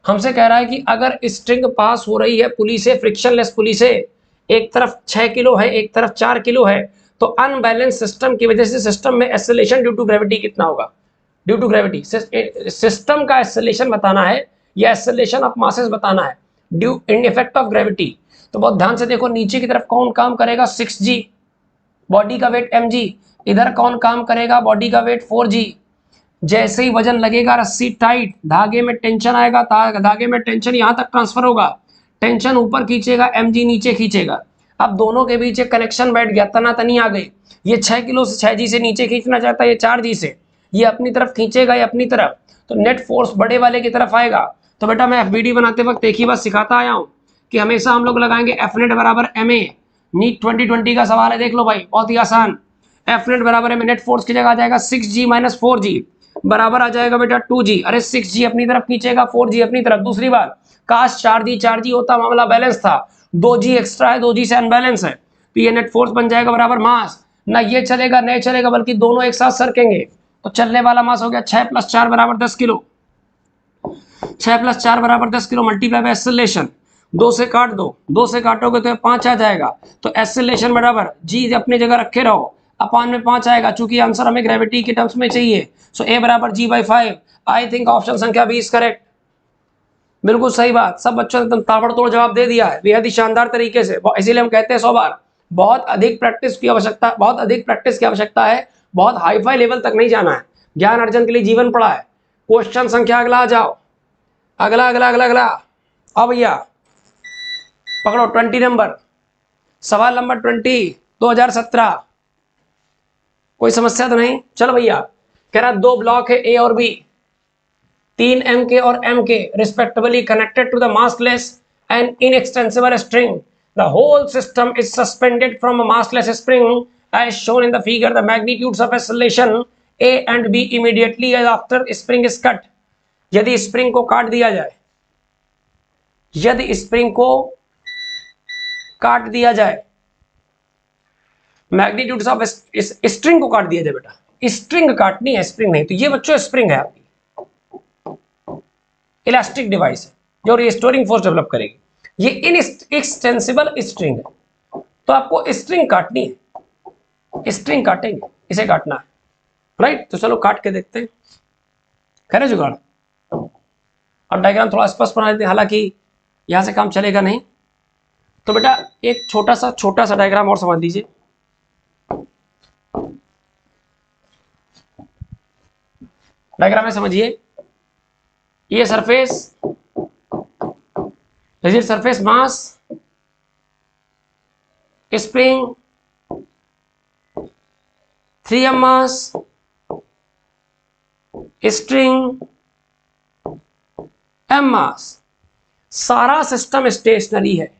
हमसे कह रहा है कि अगर स्ट्रिंग पास हो रही है पुली से, फ्रिक्शनलेस पुली से, एक तरफ 6 किलो है एक तरफ 4 किलो है, तो अनबैलेंस सिस्टम की वजह से सिस्टम में एक्सेलरेशन ड्यू टू ग्रेविटी कितना होगा? ड्यू टू ग्रेविटी सिस्टम का एक्सेलरेशन बताना है या एक्सेलरेशन ऑफ मासेस बताना है due in effect of gravity. तो बहुत ध्यान से देखो, नीचे की तरफ कौन काम करेगा? 6g, बॉडी का वेट mg, इधर कौन काम करेगा? बॉडी का वेट 4g। जैसे ही वजन लगेगा रस्सी टाइट, धागे में टेंशन आएगा, धागे में टेंशन यहां तक ट्रांसफर होगा, टेंशन ऊपर खींचेगा mg नीचे खींचेगा। अब दोनों के बीच एक कनेक्शन बैठ गया, तनातनी आ गई, ये 6 किलो से 6g से नीचे खींचना चाहता है, ये 4g से, ये अपनी तरफ खींचेगा, ये अपनी तरफ, तो नेट फोर्स बड़े वाले की तरफ आएगा। तो बेटा मैं एफबीडी बनाते वक्त एक ही बात सिखाता आया हूं कि हमेशा हम लोग लगाएंगे एफ नेट बराबर ma। नीट 2020 का सवाल है, देख लो भाई, बहुत ही आसान। एफ नेट बराबर में नेट फोर्स की जगह आ जाएगा 6g माइनस 4g, बराबर आ जाएगा बेटा 2g। अरे 6g अपनी तरफ खींचेगा, 4g अपनी तरफ। दूसरी बात, काश 4g होता, मामला बैलेंस था, 2g एक्स्ट्रा है, 2g से अनबैलेंस है, तो ये नेट फोर्स बन जाएगा बराबर मास, ना ये चलेगा नहीं चलेगा, बल्कि दोनों एक साथ सरकेंगे। तो चलने वाला मास हो गया 6 + 4 बराबर 10 किलो, 6 + 4 बराबर 10 किलो मल्टीप्लाई बाय एक्सेलरेशन, 2 से काट दो, 2 से काटोगे तो 5 आ जाएगा, तो एक्सेलरेशन बराबर जी अपनी जगह रखे रहो, अपान में 5 आएगा, चूंकि आंसर हमें ग्रेविटी के टर्म्स में चाहिए, सो ए बराबर g/5। आई थिंक ऑप्शन संख्या 20 करेक्ट, बिल्कुल सही बात। सब बच्चों ने एकदम ताबड़तोड़ जवाब दे दिया है, बेहद ही शानदार तरीके से। इसीलिए हम कहते हैं 100 बार, बहुत अधिक प्रैक्टिस की आवश्यकता, बहुत अधिक प्रैक्टिस की आवश्यकता है, बहुत हाईफाई लेवल तक नहीं जाना है, ज्ञान अर्जन के लिए जीवन पड़ा है। क्वेश्चन संख्या अगला आ जाओ, अगला अगला अगला अगला, अब भैया पकड़ो 20 नंबर, सवाल नंबर 20 2017। कोई समस्या तो नहीं? चलो भैया, कह रहा दो ब्लॉक है ए और बी, 3 mk और mk respectively connected to the massless and inextensible string. The whole system is suspended from a massless spring as shown in the figure. The magnitudes of acceleration a and b immediately after spring is cut. यदि spring को काट दिया जाए, यदि spring को काट दिया जाए, मैग्नीट्यूड्स ऑफ स्ट्रिंग को काट दिया जाए, बेटा स्ट्रिंग काटनी है, स्प्रिंग नहीं। तो ये बच्चों स्प्रिंग है आपकी, इलास्टिक डिवाइस है जो रिस्टोरिंग फोर्स डेवलप करेगी, ये इनएक्सटेंसिबल स्ट्रिंग है, तो आपको स्ट्रिंग काटनी है, स्ट्रिंग काटेंगे, इसे काटना है, राइट। तो चलो काट के देखते हैं। करे जुगाड़। अब डायग्राम थोड़ा स्पष्ट बना देते हैं, हालांकि यहां से काम चलेगा नहीं, तो बेटा एक छोटा सा डायग्राम और समझ लीजिए। डायग्राम में समझिए, ये surface, is surface mass, spring, 3m mass, string, m मास, सारा सिस्टम स्टेशनरी है।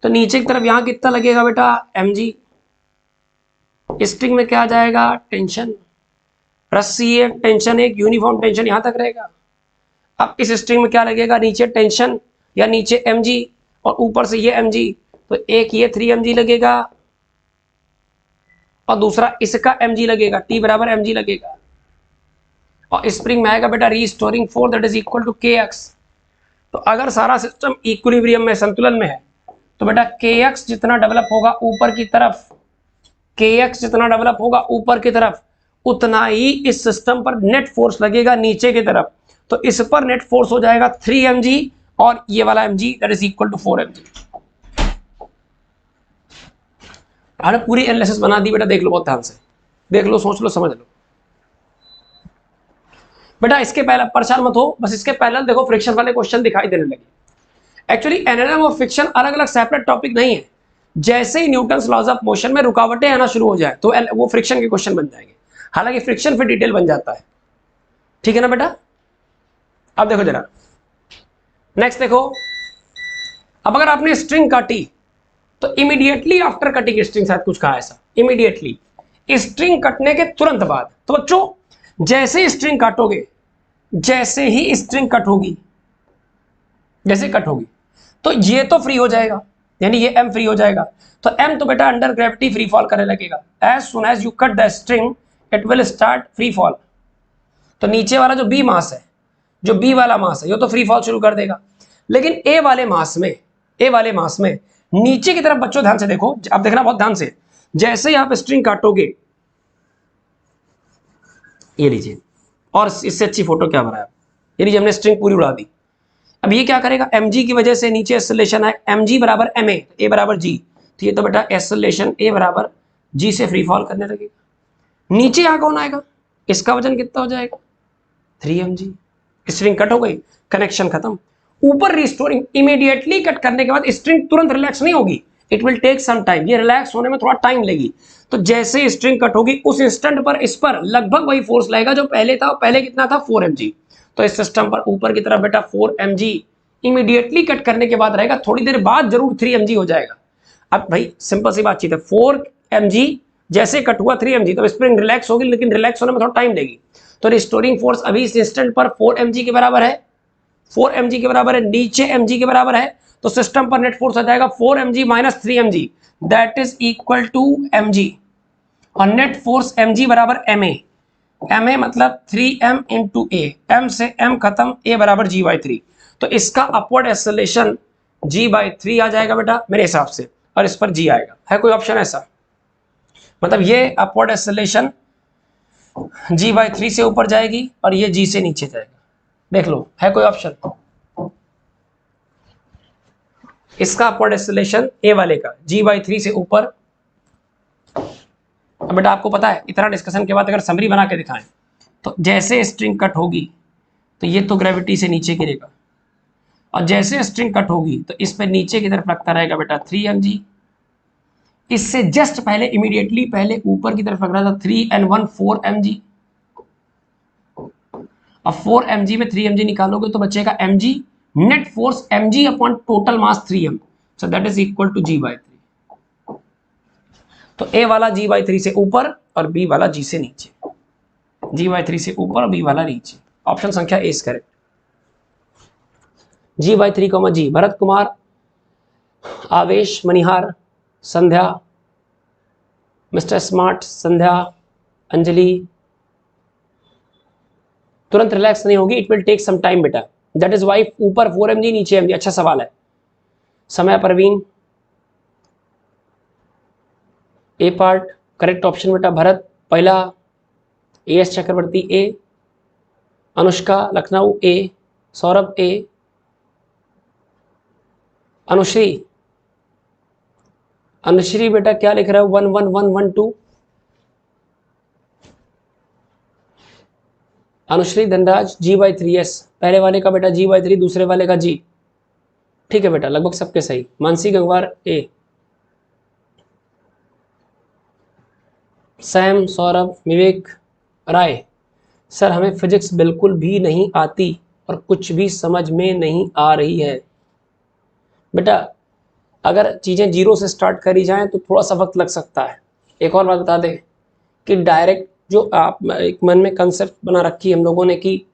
तो नीचे की तरफ यहां कितना लगेगा बेटा, mg। स्ट्रिंग में क्या आ जाएगा, टेंशन, रस्सी एक, टेंशन एक, यूनिफॉर्म टेंशन यहां तक रहेगा। अब इस स्ट्रिंग में क्या लगेगा, नीचे टेंशन या नीचे mg और ऊपर से ये mg, तो एक ये 3mg लगेगा और दूसरा इसका mg लगेगा, T बराबर mg लगेगा। और स्प्रिंग में आएगा बेटा restoring force that is equal to kx। तो अगर सारा सिस्टम इक्विलिब्रियम में, संतुलन में है, तो बेटा kx जितना डेवलप होगा ऊपर की तरफ, kx जितना डेवलप होगा ऊपर की तरफ, उतना ही इस सिस्टम पर नेट फोर्स लगेगा नीचे की तरफ। तो इस पर नेट फोर्स हो जाएगा 3mg और ये वाला mg that is equal to 4mg। हमने पूरी एनालिसिस बना दी बेटा, देख लो बहुत ध्यान से, देख लो, सोच लो, समझ लो बेटा। इसके पहले परेशान मत हो, बस इसके पहले देखो फ्रिक्शन वाले क्वेश्चन दिखाई देने लगे। एक्चुअली एनालिसिस और फ्रिक्शन अलग अलग सेपरेट टॉपिक नहीं है। जैसे ही न्यूटन्स लॉज ऑफ मोशन में रुकावटें आना शुरू हो जाए तो वो फ्रिक्शन के क्वेश्चन बन जाएंगे। हालांकि फ्रिक्शन फिर डिटेल बन जाता है, ठीक है ना बेटा। अब देखो जरा नेक्स्ट देखो, अब अगर आपने स्ट्रिंग काटी तो इमीडिएटली आफ्टर कटिंग स्ट्रिंग, शायद कुछ कहा ऐसा, इमीडिएटली स्ट्रिंग कटने के तुरंत बाद, तो बच्चों जैसे स्ट्रिंग काटोगे, जैसे ही स्ट्रिंग कट होगी, जैसे कट होगी तो ये तो फ्री हो जाएगा, यानी ये m फ्री हो जाएगा। तो m तो बेटा अंडर ग्रेविटी फ्री फॉल करने लगेगा। As soon as you cut the string it will start free fall. तो नीचे वाला जो b मास है, जो b वाला मास है, ये तो फ्री फॉल शुरू कर देगा। लेकिन a वाले मास में, a वाले मास में नीचे की तरफ बच्चों ध्यान से देखो, अब देखना बहुत ध्यान से, जैसे ही आप स्ट्रिंग काटोगे, ये लीजिए, और इससे अच्छी फोटो क्या बनाया, ये लीजिए हमने स्ट्रिंग पूरी उड़ा दी। अब ये क्या करेगा, mg की वजह से नीचे एक्सेलरेशन है, mg बराबर ma, a बराबर g, तो ये तो बेटा एक्सेलरेशन a बराबर g से फ्री फॉल करने लगेगा। नीचे यहां कौन आएगा, इसका वजन कितना हो जाएगा, 3mg। स्ट्रिंग कट हो गई, कनेक्शन खत्म। ऊपर रिस्टोरिंग, इमीडिएटली कट करने के बाद स्ट्रिंग तुरंत रिलैक्स नहीं होगी, it will take some time, ये रिलैक्स होने में थोड़ा टाइम लेगी। तो जैसे स्ट्रिंग कट होगी उस इंस्टेंट पर इस पर लगभग वही फोर्स लगेगा जो पहले था, पहले कितना था, 4mg। तो इस सिस्टम पर ऊपर की तरफ बेटा 4mg इमीडिएटली कट करने के बाद रहेगा, थोड़ी देर बाद जरूर 3mg हो जाएगा। अब भाई सिंपल सी बातचीत है, 4mg जैसे कट हुआ 3mg, तो स्प्रिंग रिलैक्स होगी, लेकिन रिलैक्स होने में थोड़ा टाइम लेगी। तो रिस्टोरिंग फोर्स अभी इस इंस्टेंट पर 4mg के बराबर है, 4mg के बराबर है, नीचे mg के बराबर है। तो सिस्टम पर नेट फोर्स आ जाएगा 4mg minus 3mg that is equal to mg। और नेट फोर्स mg बराबर ma, ma मतलब 3m इंटू a, m से m खत्म, a बराबर g/3। तो इसका अपवर्ड एक्सेलरेशन g/3 आ जाएगा बेटा मेरे हिसाब से, और इस पर g आएगा। है कोई ऑप्शन ऐसा, मतलब ये अपवर्ड एक्सेलरेशन g/3 से ऊपर जाएगी और ये g से नीचे जाएगा, देख लो है कोई ऑप्शन। इसका अपवर्ड एक्सेलरेशन a वाले का g/3 से ऊपर। अब बेटा आपको पता है इतना डिस्कशन के बाद अगर समरी बना के दिखाएं, तो जैसे स्ट्रिंग कट होगी तो ये तो ग्रेविटी से नीचे गिरेगा, और जैसे स्ट्रिंग कट होगी तो इस पे नीचे की तरफ लगता रहेगा बेटा 3mg। इससे जस्ट पहले इमीडिएटली पहले ऊपर की तरफ लग रहा था 3n1 4mg। अब 4mg में 3mg निकालोगे तो बचेगा mg, net force mg upon total mass 3m, so that is equal to g/3। तो a वाला g/3 से ऊपर और b वाला g से नीचे, g/3 से ऊपर और b वाला नीचे। ऑप्शन संख्या A is correct, g/3 g। Bharat Kumar, Avesh, Manihar, Sandhya, mister smart, Sandhya, Anjali, तुरंत रिलैक्स नहीं होगी, it will take some time बेटा, दैट इज वाई ऊपर 4mg नीचे mg। अच्छा सवाल है, Samay, Parveen, A part correct option बेटा। भरत पहला, S Chakravarti A, Anushka Lucknow A, Saurabh A, Anushree, Anushree बेटा क्या लिख रहा है 11112, अनुश्री धनराज G/3, यस, पहले वाले का बेटा G/3, दूसरे वाले का G, ठीक है बेटा, लगभग सबके सही। मानसी गंगवार ए, सैम, सौरभ, विवेक राय, सर हमें फिजिक्स बिल्कुल भी नहीं आती और कुछ भी समझ में नहीं आ रही है। बेटा अगर चीज़ें जीरो से स्टार्ट करी जाएं तो थोड़ा सा वक्त लग सकता है। एक और बात बता दें कि डायरेक्ट जो आप एक मन में कंसेप्ट बना रखी है हम लोगों ने कि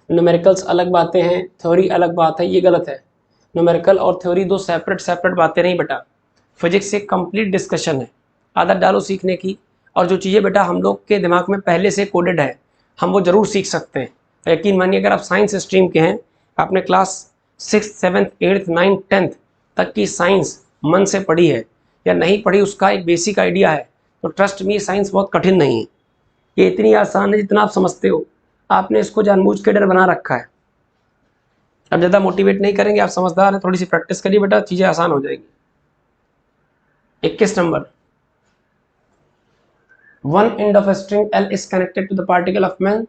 न्यूमेरिकल्स अलग बातें हैं, थ्योरी अलग बात है, ये गलत है। न्यूमेरिकल और थ्योरी दो सेपरेट बातें नहीं बेटा। फिजिक्स एक कंप्लीट डिस्कशन है, आदत डालो सीखने की, और जो चीज़ें बेटा हम लोग के दिमाग में पहले से कोडेड है हम वो ज़रूर सीख सकते हैं। यकीन मानिए अगर आप साइंस स्ट्रीम के हैं, आपने class 6th 7th 8th 9th 10th तक की साइंस मन से पढ़ी है या नहीं पढ़ी, उसका एक बेसिक आइडिया है, तो ट्रस्ट मी साइंस बहुत कठिन नहीं है, ये इतनी आसान है जितना आप समझते हो। आपने इसको जानबूझ के डर बना रखा है। अब ज़्यादा मोटिवेट नहीं करेंगे, आप समझदार हैं, थोड़ी सी प्रैक्टिस करिए बेटा, चीज़ें आसान हो जाएगी। 21 number, one end of a string L is connected to the particle of man,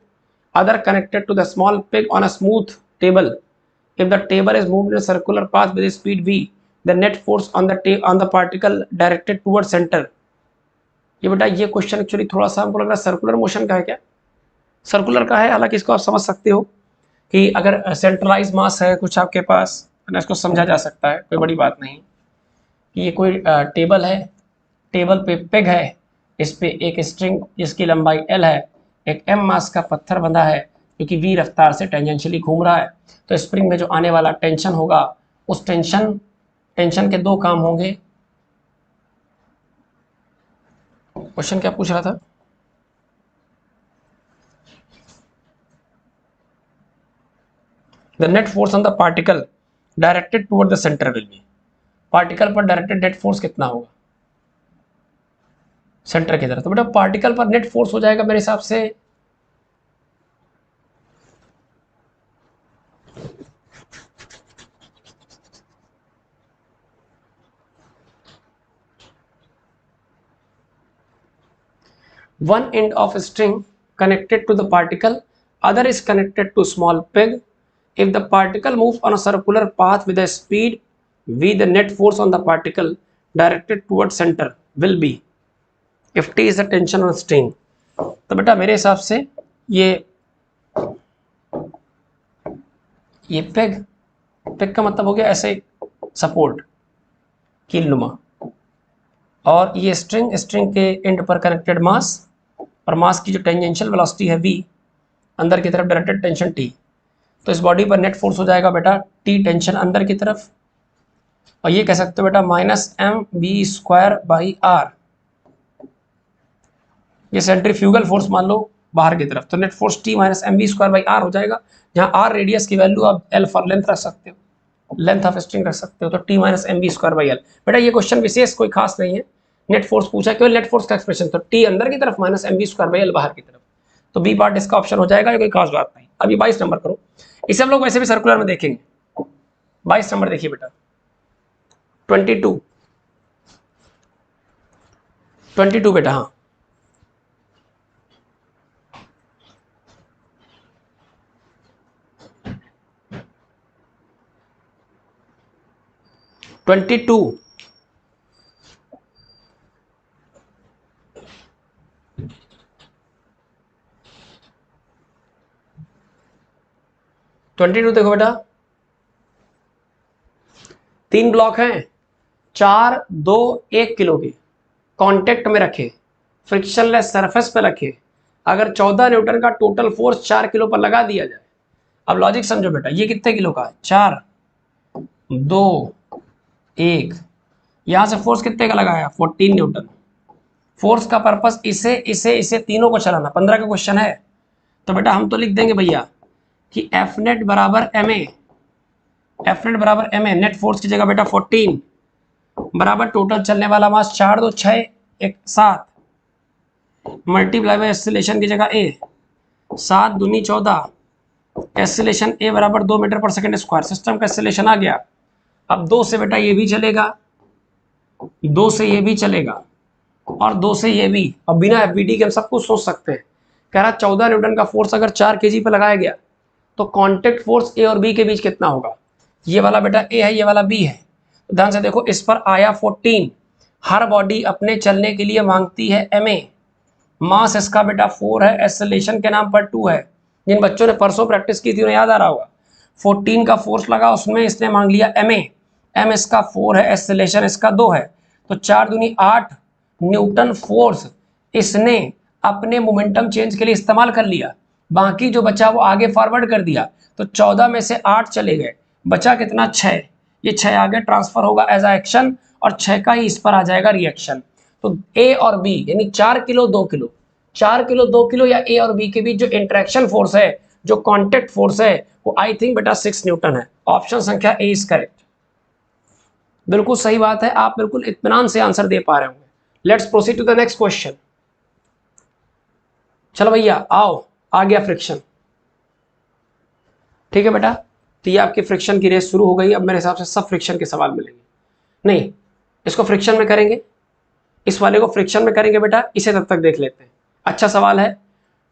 other connected to the small peg on a smooth table. If the table is moved in a circular path with speed v, the net force on the particle directed towards center. ये बेटा ये question actually थोड़ा सा हमको लग रहा है circular motion का है। क्या सर्कुलर का है? हालांकि इसको आप समझ सकते हो कि अगर सेंट्रलाइज मास है कुछ आपके पास, इसको समझा जा सकता है, कोई बड़ी बात नहीं कि ये कोई टेबल है, टेबल पे पेग है, इस पे एक स्ट्रिंग जिसकी लंबाई L है, एक m मास का पत्थर बंधा है क्योंकि v रफ्तार से टेंजेंशियली घूम रहा है, तो स्प्रिंग में जो आने वाला टेंशन होगा उस टेंशन के दो काम होंगे। क्वेश्चन क्या पूछ रहा था? The net force on the particle directed toward the centre will be, particle पर डायरेक्टेड नेट फोर्स कितना होगा सेंटर की तरफ। तो बेटा पार्टिकल पर नेट फोर्स हो जाएगा मेरे हिसाब से one end of a string connected to the particle, other is connected to small peg. If the particle moves on a circular path with a speed v, the net force on the particle directed towards center will be, if T is the tension on string. तो बेटा मेरे हिसाब से ये peg का मतलब हो गया ऐसे सपोर्ट कील नुमा, और ये स्ट्रिंग के एंड पर कनेक्टेड मास, और मास की जो टेंजेंशियल वेलोसिटी है v, अंदर की तरफ डायरेक्टेड टेंशन T, तो इस बॉडी पर नेट फोर्स हो जाएगा बेटा T टेंशन अंदर की तरफ, और ये कह सकते हो बेटा -mv²/r, ये सेंट्रीफ्यूगल फोर्स मान लो बाहर की तरफ, तो नेट फोर्स T -mv²/r हो जाएगा, जहां r रेडियस की वैल्यू आप L फॉर लेंथ रख सकते हो, लेंथ ऑफ स्ट्रिंग रख सकते हो, तो T -mv²/L। बेटा ये क्वेश्चन विशेष कोई खास नहीं है, नेट फोर्स पूछा, केवल नेट फोर्स का एक्सप्रेशन, तो T अंदर की तरफ -mv²/L बाहर की तरफ, तो बी पार्ट इसका ऑप्शन हो जाएगा, ये कोई खास बात नहीं। अभी 22 नंबर करो, इसे हम लोग वैसे भी सर्कुलर में देखेंगे। 22 नंबर देखिए बेटा, 22 बेटा, हाँ 22 देखो बेटा, 3 ब्लॉक हैं, 4, 2, 1 किलो के, कांटेक्ट में रखे, फ्रिक्शनलेस सरफेस पे रखे, अगर 14 न्यूटन का टोटल फोर्स 4 किलो पर लगा दिया जाए, अब लॉजिक समझो बेटा, ये कितने किलो का है? 4, 2, 1, यहां से फोर्स कितने का लगाया? 14 न्यूटन। फोर्स का पर्पस इसे तीनों को चलाना, 15 का क्वेश्चन है, तो बेटा हम तो लिख देंगे भैया कि F नेट बराबर ma, नेट फोर्स की जगह बेटा 14 बराबर टोटल चलने वाला मास 4, 2, 6, 1, 7 मल्टीप्लाई बाय एक्सीलरेशन की जगह a, 7 दूनी 14 एक्सेलरेशन ए बराबर 2 metre per second square, system का एक्सेलरेशन आ गया। अब 2 से बेटा ये भी चलेगा, 2 से ये भी चलेगा और 2 से ये भी। अब बिना एफबीडी के हम सब कुछ सोच सकते हैं। कह रहा 14 न्यूटन का फोर्स अगर 4 केजी पे लगाया गया तो कांटेक्ट फोर्स ए और बी के बीच कितना होगा। ये वाला बेटा ए है, ये वाला बी है। तो ध्यान से देखो, इस पर आया 14। हर बॉडी अपने चलने के लिए मांगती है ma, मास इसका बेटा 4 है, एक्सेलरेशन के नाम पर 2 है। जिन बच्चों ने परसों प्रैक्टिस की थी उन्हें याद आ रहा होगा, 14 का फोर्स लगा, उसमें इसने मांग लिया ma, m इसका 4 है, एक्सेलरेशन इसका 2 है। तो 4 दूनी 8 न्यूटन फोर्स इसने अपने मोमेंटम चेंज के लिए इस्तेमाल कर लिया। बाकी जो बचा वो आगे फॉरवर्ड कर दिया। तो 14 में से 8 चले गए, बचा कितना 6। ये 6 आगे ट्रांसफर होगा एज अ एक्शन और 6 का ही इस पर आ जाएगा रिएक्शन। तो ए और बी यानी 4 किलो 2 किलो, 4 किलो 2 किलो या ए और बी के बीच जो इंटरेक्शन फोर्स है, जो कॉन्टेक्ट फोर्स है, वो आई थिंक बेटा 6 न्यूटन है। ऑप्शन संख्या ए इज करेक्ट। बिल्कुल सही बात है, आप बिल्कुल इत्मीनान से आंसर दे पा रहे होंगे। Let's proceed to the next question. चलो भैया आओ, आ गया फ्रिक्शन। ठीक है बेटा, तो ये आपकी फ्रिक्शन की रेस शुरू हो गई। अब मेरे हिसाब से सब फ्रिक्शन के सवाल मिलेंगे। नहीं, इसको फ्रिक्शन में करेंगे, इस वाले को फ्रिक्शन में करेंगे बेटा, इसे तब तक देख लेते हैं। अच्छा सवाल है,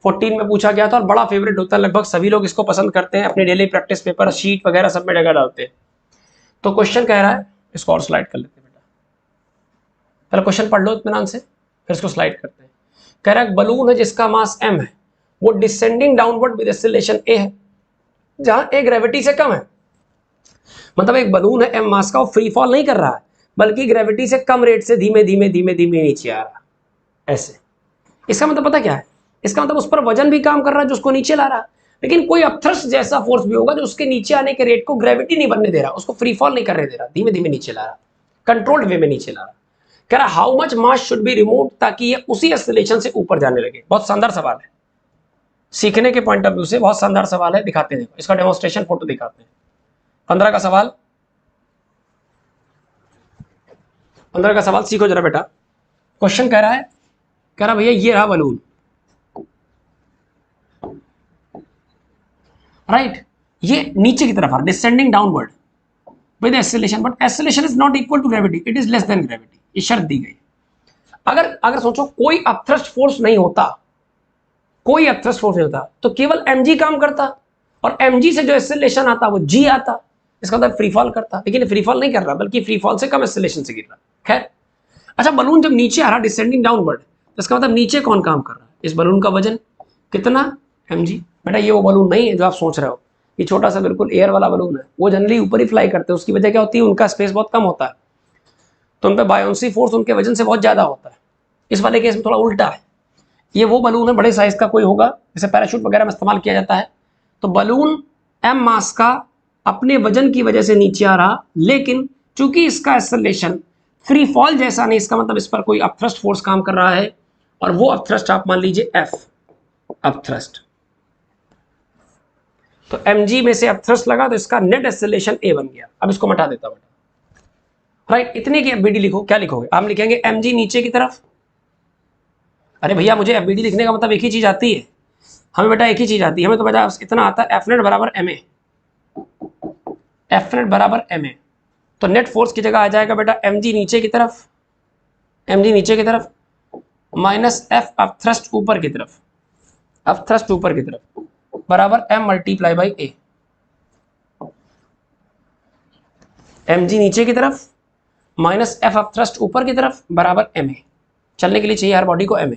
14 में पूछा गया था और बड़ा फेवरेट होता है, लगभग सभी लोग इसको पसंद करते हैं, अपने डेली प्रैक्टिस पेपर शीट वगैरह सब में जगह डालते हैं। तो क्वेश्चन कह रहा है, इसको और स्लाइड कर लेते हैं बेटा, पहले क्वेश्चन पढ़ लो इत्मीनान से, फिर इसको स्लाइड करते हैं। कह रहा है बलून है जिसका मास m है, वो descending downward with acceleration a है, जहां a ग्रेविटी से कम है। मतलब एक बलून है m मास का, वो फ्री फॉल नहीं कर रहा है, बल्कि ग्रेविटी से कम रेट से धीमे धीमे धीमे धीमे नीचे आ रहा है ऐसे। इसका मतलब पता क्या है, इसका मतलब उस पर वजन भी काम कर रहा है जो उसको नीचे ला रहा है, लेकिन कोई अपथ्रस्ट जैसा फोर्स भी होगा जो उसके नीचे आने के रेट को ग्रेविटी नहीं बनने दे रहा, उसको फ्री फॉल नहीं करने दे रहा, धीमे धीमे नीचे ला रहा, कंट्रोल्ड वे में नीचे ला रहा। कह रहा how much mass should be remove ताकि ये उसी एक्सेलरेशन से ऊपर जाने लगे। बहुत शानदार सवाल है, सीखने के पॉइंट ऑफ व्यू से बहुत शानदार सवाल है। दिखाते हैं, इसका डेमोन्स्ट्रेशन फोटो दिखाते हैं। 15 का सवाल, 15 का सवाल सीखो जरा बेटा। क्वेश्चन कह रहा भैया ये रहा बलून, राइट, ये नीचे की तरफ आ रहा, descending downward with acceleration, but acceleration is not equal to gravity, it is less than gravity. ये शर्त दी गई। अगर सोचो कोई अपथ्रस्ट फोर्स नहीं होता, कोई अपथ्रस्ट फोर्स नहीं होता, तो केवल mg काम करता और mg से जो एक्सेलरेशन आता वो g आता, इसका मतलब फ्री फॉल करता। लेकिन फ्री फॉल नहीं कर रहा, बल्कि फ्री फॉल से कम एक्सेलरेशन से गिर रहा। खैर, अच्छा बलून जब नीचे आ रहा डिसेंडिंग डाउनवर्ड, तो इसका मतलब नीचे कौन काम कर रहा है, इस बलून का वजन कितना mg। बेटा ये वो बलून नहीं है जो आप सोच रहे हो, ये छोटा सा बिल्कुल एयर वाला बलून है। वो जनरली ऊपर ही फ्लाई करते हैं, उसकी वजह क्या होती है, उनका स्पेस बहुत कम होता है, तो उन पर बायोन्सी फोर्स उनके वजन से बहुत ज्यादा होता है। इस वाले केस में थोड़ा उल्टा है, ये वो बलून है बड़े साइज का कोई होगा, जैसे पैराशूट वगैरह में इस्तेमाल किया जाता है। तो बलून m मास का अपने वजन की वजह से नीचे आ रहा, लेकिन चूंकि इसका एक्सेलरेशन फ्री फॉल जैसा नहीं, इसका मतलब इस पर कोई अपथ्रस्ट फोर्स काम कर रहा है, और वो अपथ्रस्ट आप मान लीजिए F अपथ्रस्ट। तो mg में से अपथ्रस्ट लगा तो इसका नेट एक्सेलरेशन a बन गया। अब इसको मिटा देता हूं, राइट। इतने की एफबीडी लिखो, क्या लिखोगे आप, लिखेंगे mg नीचे की तरफ। अरे भैया मुझे एफबीडी लिखने का मतलब एक ही चीज आती है हमें बेटा, एक ही चीज आती है हमें, तो बेटा इतना आता है एफ नेट बराबर ma, एफ नेट बराबर ma। तो नेट फोर्स की जगह आ जाएगा बेटा mg नीचे की तरफ, mg नीचे की तरफ माइनस f अपथ्रस्ट ऊपर की तरफ, अपथ्रस्ट ऊपर की तरफ बराबर m multiply by a। mg नीचे की तरफ माइनस f अपथ्रस्ट ऊपर की तरफ बराबर ma। चलने के लिए चाहिए हर बॉडी को ma,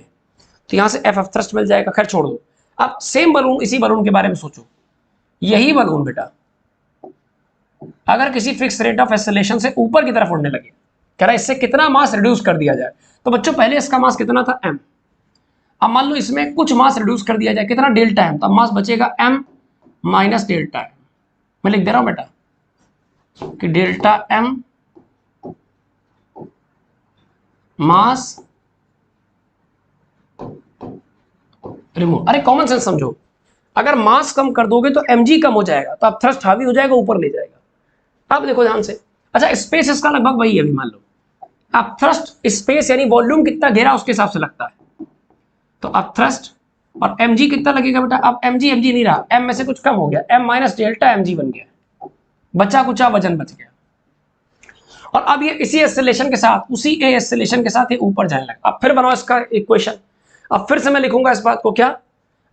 तो यहां से f अपथ्रस्ट मिल जाएगा। खैर छोड़ दो, अब सेम बलून, इसी बलून के बारे में सोचो। यही बलून बेटा अगर किसी फिक्स रेट ऑफ एक्सेलरेशन से ऊपर की तरफ उड़ने लगे, कह रहा है इससे कितना मास रिड्यूस कर दिया जाए। तो बच्चों पहले इसका मास कितना था m, अब मान लो इसमें कुछ मास रिड्यूस कर दिया जाए, कितना डेल्टा m, तो अब मास बचेगा m माइनस डेल्टा m। मैं लिख दे रहा हूं बेटा कि डेल्टा m मास रिमूव। अरे कॉमन सेंस समझो, अगर मास कम कर दोगे तो mg कम हो जाएगा, तो अब थ्रस्ट हावी हो जाएगा, ऊपर ले जाएगा। अब देखो ध्यान से, अच्छा स्पेस इसका लगभग वही है, अभी मान लो अब थ्रस्ट स्पेस यानी वॉल्यूम कितना घेरा उसके हिसाब से लगता है। तो अब थ्रस्ट और mg कितना लगेगा बेटा, अब mg नहीं रहा, m में से कुछ कम हो गया, m माइनस डेल्टा mg बन गया, बचा कुचा वजन बच गया। और अब ये इसी एक्सेलेरेशन के साथ, उसी एक्सेलेरेशन के साथ ये ऊपर जाने लगा। अब फिर बनाओ इसका इक्वेशन, अब फिर से मैं लिखूंगा इस बात को, क्या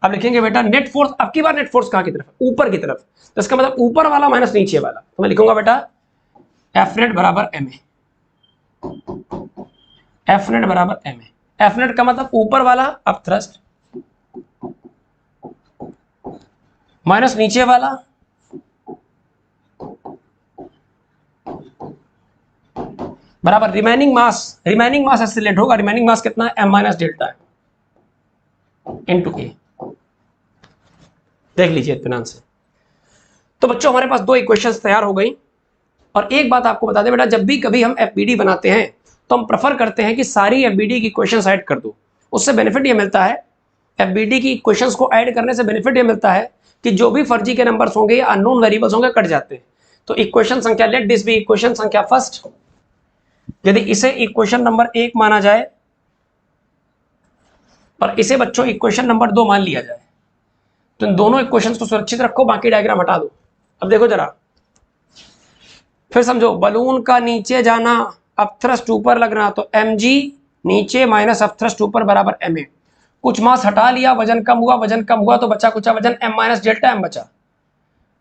अब लिखेंगे बेटा नेट फोर्स, अब की बार नेट फोर्स कहाँ की तरफ, ऊपर की तरफ, तो इसका मतलब ऊपर वाला माइनस नीचे वाला, तो मैं लिखूंगा बेटा एफ नेट बराबर एम ए, एफ नेट बराबर एम ए, एफ नेट का मतलब ऊपर वाला अब थ्रस्ट माइनस नीचे वाला बराबर रिमेनिंग मास, रिमेनिंग मास एक्सीलरेट होगा, रिमेनिंग मास कितना है, एम माइनस डेल्टा है इनटू ए। देख लीजिए इत्मीनान से। तो बच्चों हमारे पास दो इक्वेशंस तैयार हो गई। और एक बात आपको बता दें बेटा, जब भी कभी हम एफबीडी बनाते हैं तो हम प्रेफर करते हैं कि सारी एफबीडी की इक्वेशंस ऐड कर दो। उससे बेनिफिट ये मिलता है, एफबीडी की इक्वेशंस को ऐड करने से बेनिफिट ये मिलता है कि जो भी फर्जी के नंबर्स होंगे या अननोन वेरिएबल्स होंगे कट जाते हैं। तो इक्वेशन संख्या, लेट दिस बी इक्वेशन संख्या फर्स्ट, यदि इसे इक्वेशन नंबर 1 माना जाए और इसे बच्चों इक्वेशन नंबर 2 मान लिया जाए, तो इन दोनों इक्वेशंस को सुरक्षित रखो, बाकी डायग्राम हटा दो। अब देखो जरा फिर समझो, बलून का नीचे जाना, अब थ्रस्ट ऊपर लगना, तो mg नीचे माइनस अब थ्रस्ट ऊपर बराबर ma। कुछ मास हटा लिया, वजन कम हुआ, वजन कम हुआ तो बचा कुचा वजन m माइनस डेल्टा m बचा।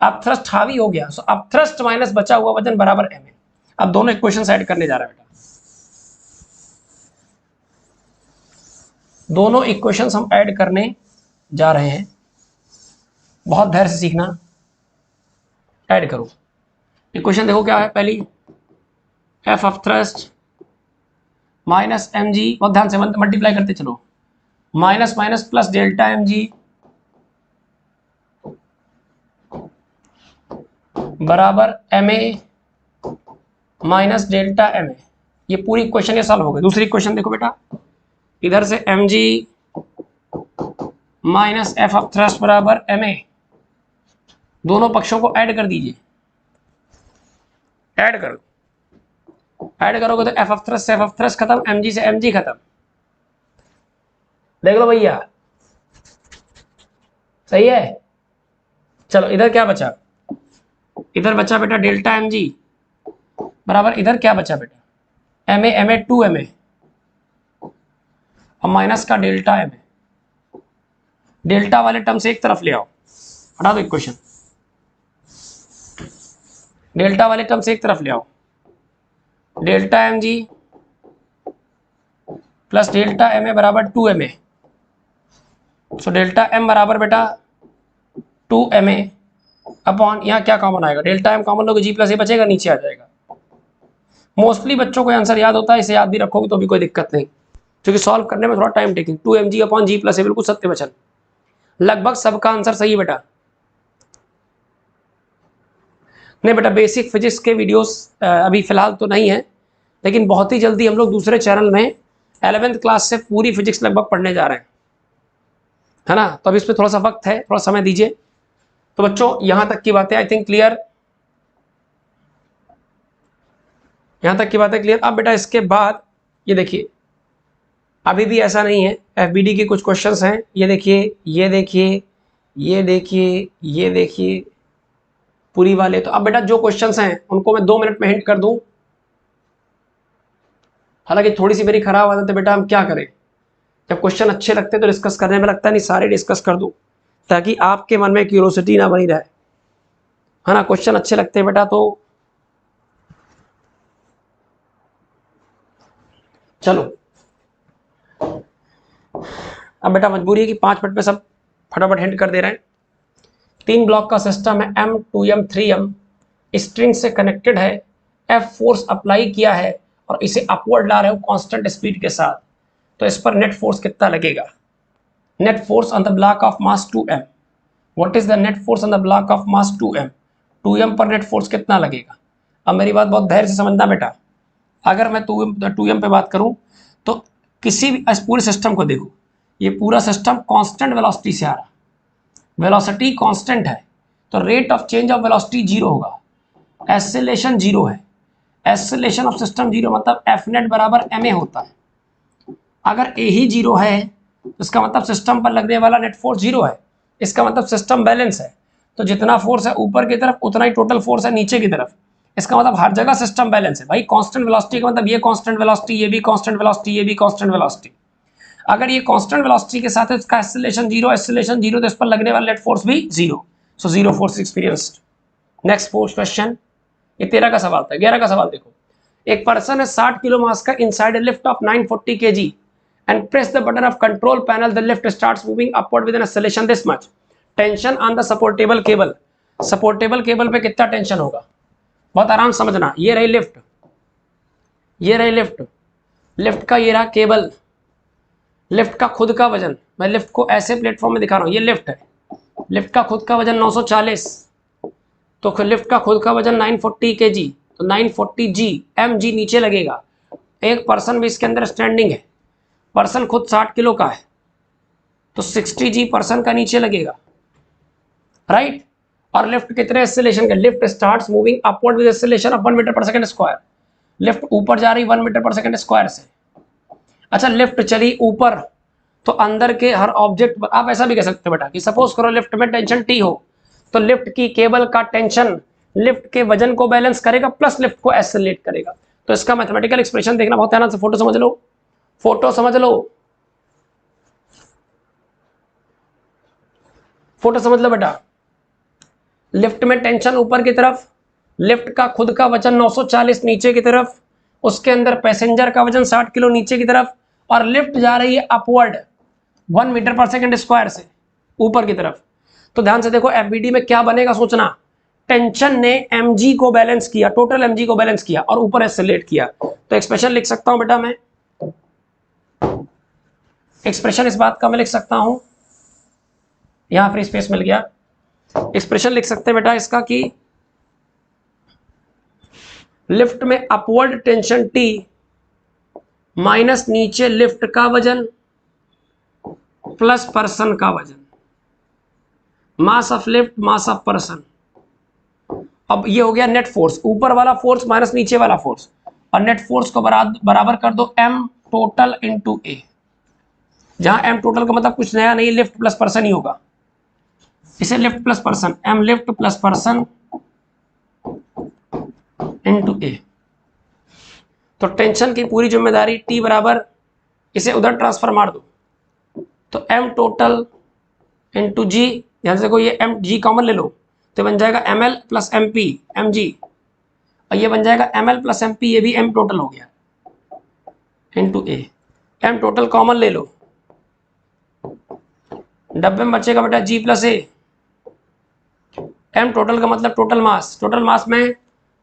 अब थ्रस्ट हावी हो गया, सो अब थ्रस्ट माइनस बचा हुआ वजन बराबर ma। अब दोनों इक्वेशन ऐड करने जा रहा है बेटा, दोनों इक्वेशंस हम ऐड करने जा रहे हैं, बहुत धैर्य से सीखना। ऐड करो, इक्वेशन देखो क्या है, पहली F of thrust minus M G, बहुत ध्यान से मल्टीप्लाई करते चलो, minus minus plus delta M जी बराबर M A minus delta M A. ये पूरी इक्वेशन ये सॉल्व हो गई। दूसरी इक्वेशन देखो बेटा, इधर से M G minus F of thrust बराबर एम ए, दोनों पक्षों को ऐड कर दीजिए, ऐड करो, ऐड करोगे तो एफ ऑफ थ्रस्ट से एफ ऑफ थ्रस्ट खत्म, एम जी से एम जी खत्म। देख लो भैया, सही है। चलो इधर क्या बचा, इधर बचा बेटा डेल्टा एम जी बराबर, इधर क्या बचा बेटा एम ए 2 एम ए और माइनस का डेल्टा एम ए। डेल्टा वाले टर्म से एक तरफ ले आओ, हटा दो इक्वेशन, डेल्टा वाले टर्म से एक तरफ ले आओ, delta M G plus delta M A बराबर 2 M A. So delta M बराबर बेटा 2 एम ए अपॉन, यहाँ क्या कॉमन आएगा, डेल्टा एम कॉमन लोगे, जी प्लस ए बचेगा, नीचे आ जाएगा। मोस्टली बच्चों को आंसर याद होता है, इसे याद भी रखोगे तो भी कोई दिक्कत नहीं, क्योंकि सॉल्व करने में थोड़ा टाइम टेकिंग। 2 mg अपॉन जी प्लस ए, बिल्कुल सत्य वचन, लगभग सबका आंसर सही है बेटा। नहीं बेटा, बेसिक फिजिक्स के वीडियोस अभी फिलहाल तो नहीं है, लेकिन बहुत ही जल्दी हम लोग दूसरे चैनल में 11th क्लास से पूरी फिजिक्स लगभग पढ़ने जा रहे हैं, है ना। तो अभी इसमें थोड़ा सा वक्त है, थोड़ा समय दीजिए। तो बच्चों यहां तक की बातें आई थिंक क्लियर, यहां तक की बातें क्लियर। अब बेटा इसके बाद ये देखिए, अभी भी ऐसा नहीं है, एफबीडी के कुछ क्वेश्चंस हैं, ये देखिए, ये देखिए, ये देखिए, ये देखिए पूरी वाले। तो अब बेटा जो क्वेश्चंस हैं उनको मैं 2 मिनट में हिंट कर दूं। हालांकि थोड़ी सी मेरी खराब आदत है बेटा, हम क्या करें, जब क्वेश्चन अच्छे लगते हैं तो डिस्कस करने में लगता है, नहीं सारे डिस्कस कर दूं ताकि आपके मन में क्यूरोसिटी ना बनी रहे, है ना। क्वेश्चन अच्छे लगते हैं बेटा तो चलो। अब बेटा मजबूरी है कि 5 मिनट में सब फटाफट हिंट कर दे रहे हैं। 3 ब्लॉक का सिस्टम है, M 2M 3M स्ट्रिंग से कनेक्टेड है, F फोर्स अप्लाई किया है और इसे अपवर्ड ला रहे हो कांस्टेंट स्पीड के साथ, तो इस पर नेट फोर्स कितना लगेगा। Net force on the block of mass 2M, what is the net force on the block of mass 2M, 2M पर नेट फोर्स कितना लगेगा। अब मेरी बात बहुत धैर्य से समझना बेटा, अगर मैं 2M पे बात करूं तो किसी भी इस पूरे सिस्टम को देखो, ये पूरा सिस्टम कांस्टेंट वेलोसिटी से आ रहा, वेलोसिटी कांस्टेंट है, तो rate of change of velocity 0 होगा, एक्सेलरेशन 0 है, एक्सेलरेशन ऑफ सिस्टम 0, मतलब एफ नेट बराबर ma होता है। अगर a ही 0 है इसका मतलब सिस्टम पर लगने वाला नेट फोर्स 0 है, इसका मतलब सिस्टम बैलेंस है। तो जितना फोर्स है ऊपर की तरफ उतना ही टोटल फोर्स है नीचे की तरफ, इसका मतलब हर जगह सिस्टम बैलेंस है भाई। कांस्टेंट वेलोसिटी का मतलब ये कांस्टेंट वेलोसिटी, ये भी कांस्टेंट वेलोसिटी, ये भी कांस्टेंट वेलोसिटी। अगर ये कांस्टेंट वेलोसिटी के साथ है इसका एक्सीलरेशन 0, एक्सीलरेशन 0 तो इस पर लगने वाला नेट फोर्स भी 0, सो 0 force experienced. Next force question, ये 13 का सवाल था। 11 का सवाल देखो, एक पर्सन है 60 किलो मास का inside a lift off 940 kg and press the button of control panel, the lift starts moving upward with an acceleration this much. Tension on the supportable cable, supportable cable पे कितना tension होगा, बहुत आराम समझना। ये रही lift, ये रही लिफ्ट, लिफ्ट का ये रहा केबल, लिफ्ट का खुद का वजन, मैं लिफ्ट को ऐसे प्लेटफॉर्म में दिखा रहा हूँ, ये लिफ्ट है, लिफ्ट का खुद का वजन 940, तो लिफ्ट का खुद का वजन 940 kg, तो 940 g mg नीचे लगेगा। एक पर्सन भी इसके अंदर स्टैंडिंग है, पर्सन खुद 60 किलो का है, तो 60 g पर्सन का नीचे लगेगा, राइट। और लिफ्ट कितने एक्सीलरेशन का, lift starts moving upward with acceleration of 1 metre per second square, lift ऊपर जा रही 1 मीटर पर सेकंड स्क्वायर से। अच्छा लिफ्ट चली ऊपर, तो अंदर के हर ऑब्जेक्ट, आप ऐसा भी कह सकते हो बेटा कि सपोज करो लिफ्ट में टेंशन T हो, तो लिफ्ट की केबल का टेंशन लिफ्ट के वजन को बैलेंस करेगा प्लस लिफ्ट को एक्सेलरेट करेगा। तो इसका मैथमेटिकल एक्सप्रेशन देखना बहुत ध्यान से, फोटो समझ लो, फोटो समझ लो, फोटो समझ लो बेटा। लिफ्ट में टेंशन ऊपर की तरफ, लिफ्ट का खुद का वजन 940 नीचे की तरफ, उसके अंदर पैसेंजर का वजन 60 किलो नीचे की तरफ, और लिफ्ट जा रही है upward 1 metre per second square से ऊपर की तरफ। तो ध्यान से देखो एफबीडी में क्या बनेगा सोचना, टेंशन ने mg को बैलेंस किया, टोटल mg को बैलेंस किया और ऊपर एक्सेलरेट किया। तो एक्सप्रेशन लिख सकता हूं बेटा मैं, एक्सप्रेशन इस बात का मैं लिख सकता हूं, यहां फ्री स्पेस मिल गया, एक्सप्रेशन लिख सकते हैं बेटा इसका कि लिफ्ट में अपवर्ड टेंशन T माइनस नीचे लिफ्ट का वजन प्लस पर्सन का वजन, mass of lift mass of person. अब ये हो गया नेट फोर्स, ऊपर वाला फोर्स माइनस नीचे वाला फोर्स, और नेट फोर्स को बराबर कर दो m टोटल इंटू a, जहां m टोटल का मतलब कुछ नया नहीं, लिफ्ट प्लस पर्सन ही होगा, इसे lift plus person, m lift plus person into a। तो टेंशन की पूरी जिम्मेदारी T बराबर, इसे उधर ट्रांसफर मार दो, तो m टोटल इंटू g, ध्यान से देखो ये mg कॉमन ले लो, तो बन जाएगा ml प्लस mp mg, और ये बन जाएगा ml प्लस mp, ये भी m टोटल हो गया into a, m total common ले लो, डब्बे में बचेगा बेटा g plus a, m total का मतलब टोटल मास, टोटल मास में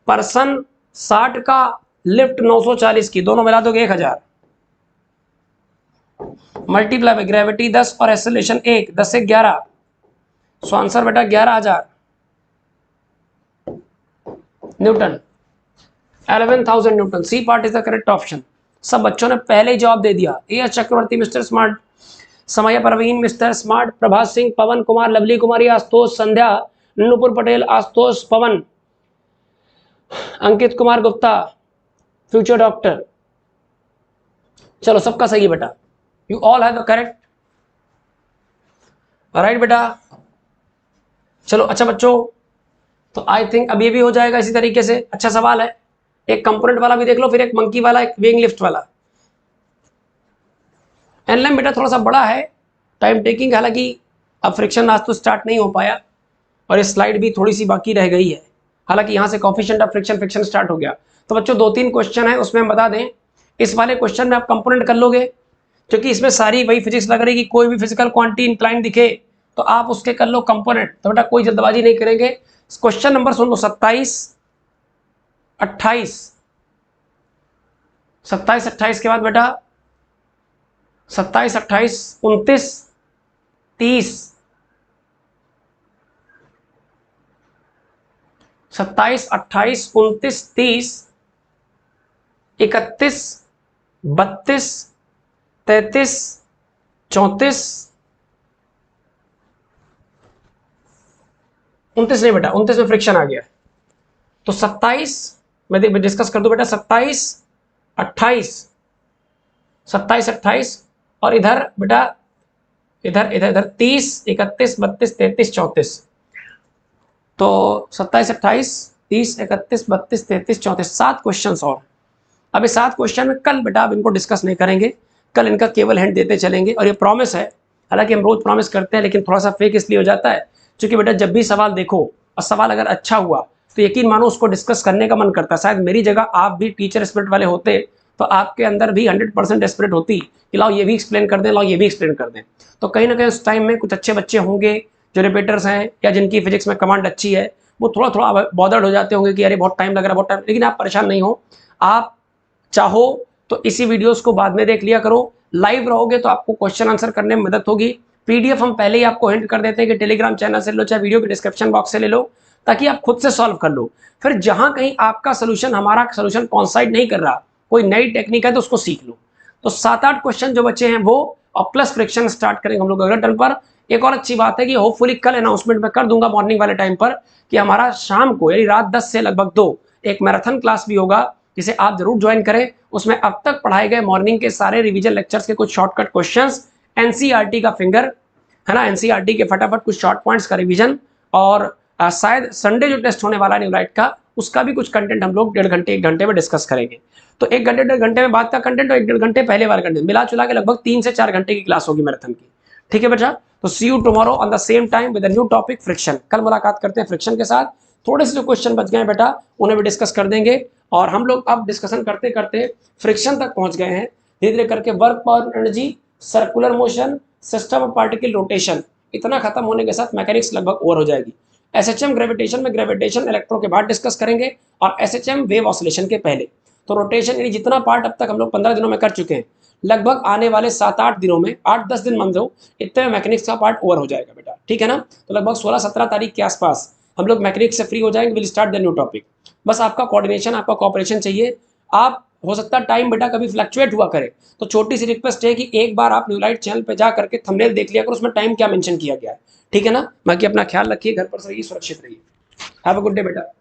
पर्सन 60 का, लिफ्ट 940 की, दोनों मिला दोगे 1000, मल्टीप्लाई बाय ग्रेविटी 10 और एक्सेलरेशन 1, 10 से 11, सो आंसर बेटा 11,000 newton, 11,000 newton. C part is the correct option. सब बच्चों ने पहले ही जवाब दे दिया। A Chakravarti mister smart, Samaya Parveen mister smart, Prabhat Singh, Pawan Kumar, Lovely Kumari, Ashutosh, Sandhya, Nupur Patel, Ashutosh, Pawan, Ankit Kumar Gupta, future doctor. चलो सबका सही है बेटा, you all have the correct, right बेटा। चलो अच्छा बच्चों, तो आई थिंक अब ये भी हो जाएगा इसी तरीके से। अच्छा सवाल है, एक कंपोनेंट वाला भी देख लो, फिर एक मंकी वाला, एक विंग लिफ्ट वाला। एनलेम बेटा थोड़ा सा बड़ा है, टाइम टेकिंग, हालांकि अब फ्रिक्शन आज तो स्टार्ट नहीं हो पाया और ये स्लाइड भी थोड़ी सी बाकी रह गई है, हालांकि यहाँ से कोफिशिएंट ऑफ फ्रिक्शन स्टार्ट हो गया। तो बच्चों 2-3 क्वेश्चन है, उसमें हम बता दें, इस वाले क्वेश्चन में आप कंपोनेंट कर लोगे, क्योंकि इसमें सारी वही फिजिक्स लग रही है कि कोई भी फिजिकल क्वांटिटी इंक्लाइन दिखे तो आप उसके कर लो कंपोनेंट। तो बेटा कोई जल्दबाजी नहीं करेंगे। क्वेश्चन नंबर सुन लो, 27, 28, 27, 28 के बाद बेटा 27, 28, 29, 30, 27, 28, 29, 30, 31, 32, 33, 34, 29 नहीं बेटा, 29 में फ्रिक्शन आ गया, तो 27 मैं डिस्कस कर दूं बेटा, 27, 28, 27, 28 और इधर बेटा इधर इधर इधर 30, 31, 32, 33, 34, तो 27, 28, 30, 31, 32, 33, 34, 7 क्वेश्चन और। अब ये 7 क्वेश्चन में कल बेटा आप इनको डिस्कस नहीं करेंगे, कल इनका केवल हिंट देते चलेंगे। और ये प्रॉमिस है, हालांकि हम रोज प्रॉमिस करते हैं लेकिन थोड़ा सा फेक इसलिए हो जाता है क्योंकि बेटा जब भी सवाल देखो और सवाल अगर अच्छा हुआ तो यकीन मानो उसको डिस्कस करने का मन करता है। शायद मेरी जगह आप भी टीचर स्पिरिट वाले होते तो आपके अंदर भी 100% स्पिरिट होती कि लाओ ये भी एक्सप्लेन कर दें, लाओ ये भी एक्सप्लेन कर दें। तो कहीं ना कहीं उस टाइम में कुछ अच्छे बच्चे होंगे जो रिपीटर्स हैं या जिनकी फिजिक्स में कमांड अच्छी है, वो थोड़ा थोड़ा बॉदर्ड हो जाते होंगे कि अरे बहुत टाइम लग रहा है, बहुत टाइम। लेकिन आप परेशान नहीं हो, आप चाहो तो इसी वीडियोस को बाद में देख लिया करो। लाइव रहोगे तो आपको क्वेश्चन आंसर करने में मदद होगी। पीडीएफ हम पहले ही आपको हिंट कर देते हैं कि टेलीग्राम चैनल से ले लो, चाहे वीडियो के डिस्क्रिप्शन बॉक्स से ले लो, ताकि आप खुद से सॉल्व कर लो। फिर जहां कहीं आपका सोल्यूशन हमारा सोल्यूशन कॉन्साइड नहीं कर रहा, कोई नई टेक्निक है तो उसको सीख लो। तो 7-8 क्वेश्चन जो बचे हैं वो, और प्लस फ्रिक्शन स्टार्ट करेंगे हम लोग अगले टर्न पर। एक और अच्छी बात है कि होपफुली कल अनाउंसमेंट में कर दूंगा मॉर्निंग वाले टाइम पर कि हमारा शाम को यानी रात 10 से लगभग 2 एक मैराथन क्लास भी होगा, जिसे आप जरूर ज्वाइन करें। उसमें अब तक पढ़ाए गए मॉर्निंग के सारे रिवीजन लेक्चर्स के कुछ शॉर्टकट क्वेश्चंस, एनसीईआरटी का फिंगर है ना, एनसीईआरटी के फटाफट कुछ शॉर्ट पॉइंट्स का रिवीजन, और शायद संडे जो टेस्ट होने वाला है न्यूलाइट का, उसका भी कुछ कंटेंट हम लोग 1.5 घंटे 1 घंटे में डिस्कस करेंगे। तो 1 घंटे 1.5 घंटे में बात का कंटेंट और 1.5 घंटे पहले वाला कंटेंट मिला चुला के लगभग 3 से 4 घंटे की क्लास होगी मैराथन की। ठीक है बच्चा, तो see you tomorrow on the same time with a new topic friction. कल मुलाकात करते हैं फ्रिक्शन के साथ। थोड़े से जो क्वेश्चन बच गए हैं बेटा उन्हें भी डिस्कस कर देंगे, और हम लोग अब डिस्कशन करते करते फ्रिक्शन तक पहुंच गए हैं। धीरे धीरे करके work power energy, circular motion, system of particle rotation, इतना खत्म होने के साथ मैकेनिक्स लगभग ओवर हो जाएगी। एसएचएम ग्रेविटेशन में ग्रेविटेशन इलेक्ट्रो के बाद डिस्कस करेंगे, और एसएचएम वेव ऑसिलेशन के पहले। तो रोटेशन यानी जितना पार्ट अब तक हम लोग 15 दिनों में कर चुके हैं, लगभग आने वाले 7-8 दिनों में, 8-10 दिन मान लो, इतने में मैकेनिक्स का पार्ट ओवर हो जाएगा बेटा। ठीक है ना, तो लगभग 16-17 तारीख के आसपास हम लोग मैकेनिक्स से फ्री हो जाएंगे, will start the new topic. बस आपका कोऑर्डिनेशन, आपका कोऑपरेशन चाहिए। आप हो सकता है टाइम बेटा कभी फ्लक्चुएट हुआ करे, तो छोटी सी रिक्वेस्ट है कि एक बार आप न्यूलाइट चैनल पे जा करके थंबनेल देख लिया करो, उसमें टाइम क्या मेंशन किया गया है। ठीक है ना, बाकी अपना ख्याल रखिए, घर पर रहिए, सुरक्षित रहिए। हैव अ गुड डे बेटा।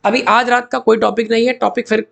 अभी आज रात का कोई टॉपिक नहीं है, टॉपिक फिर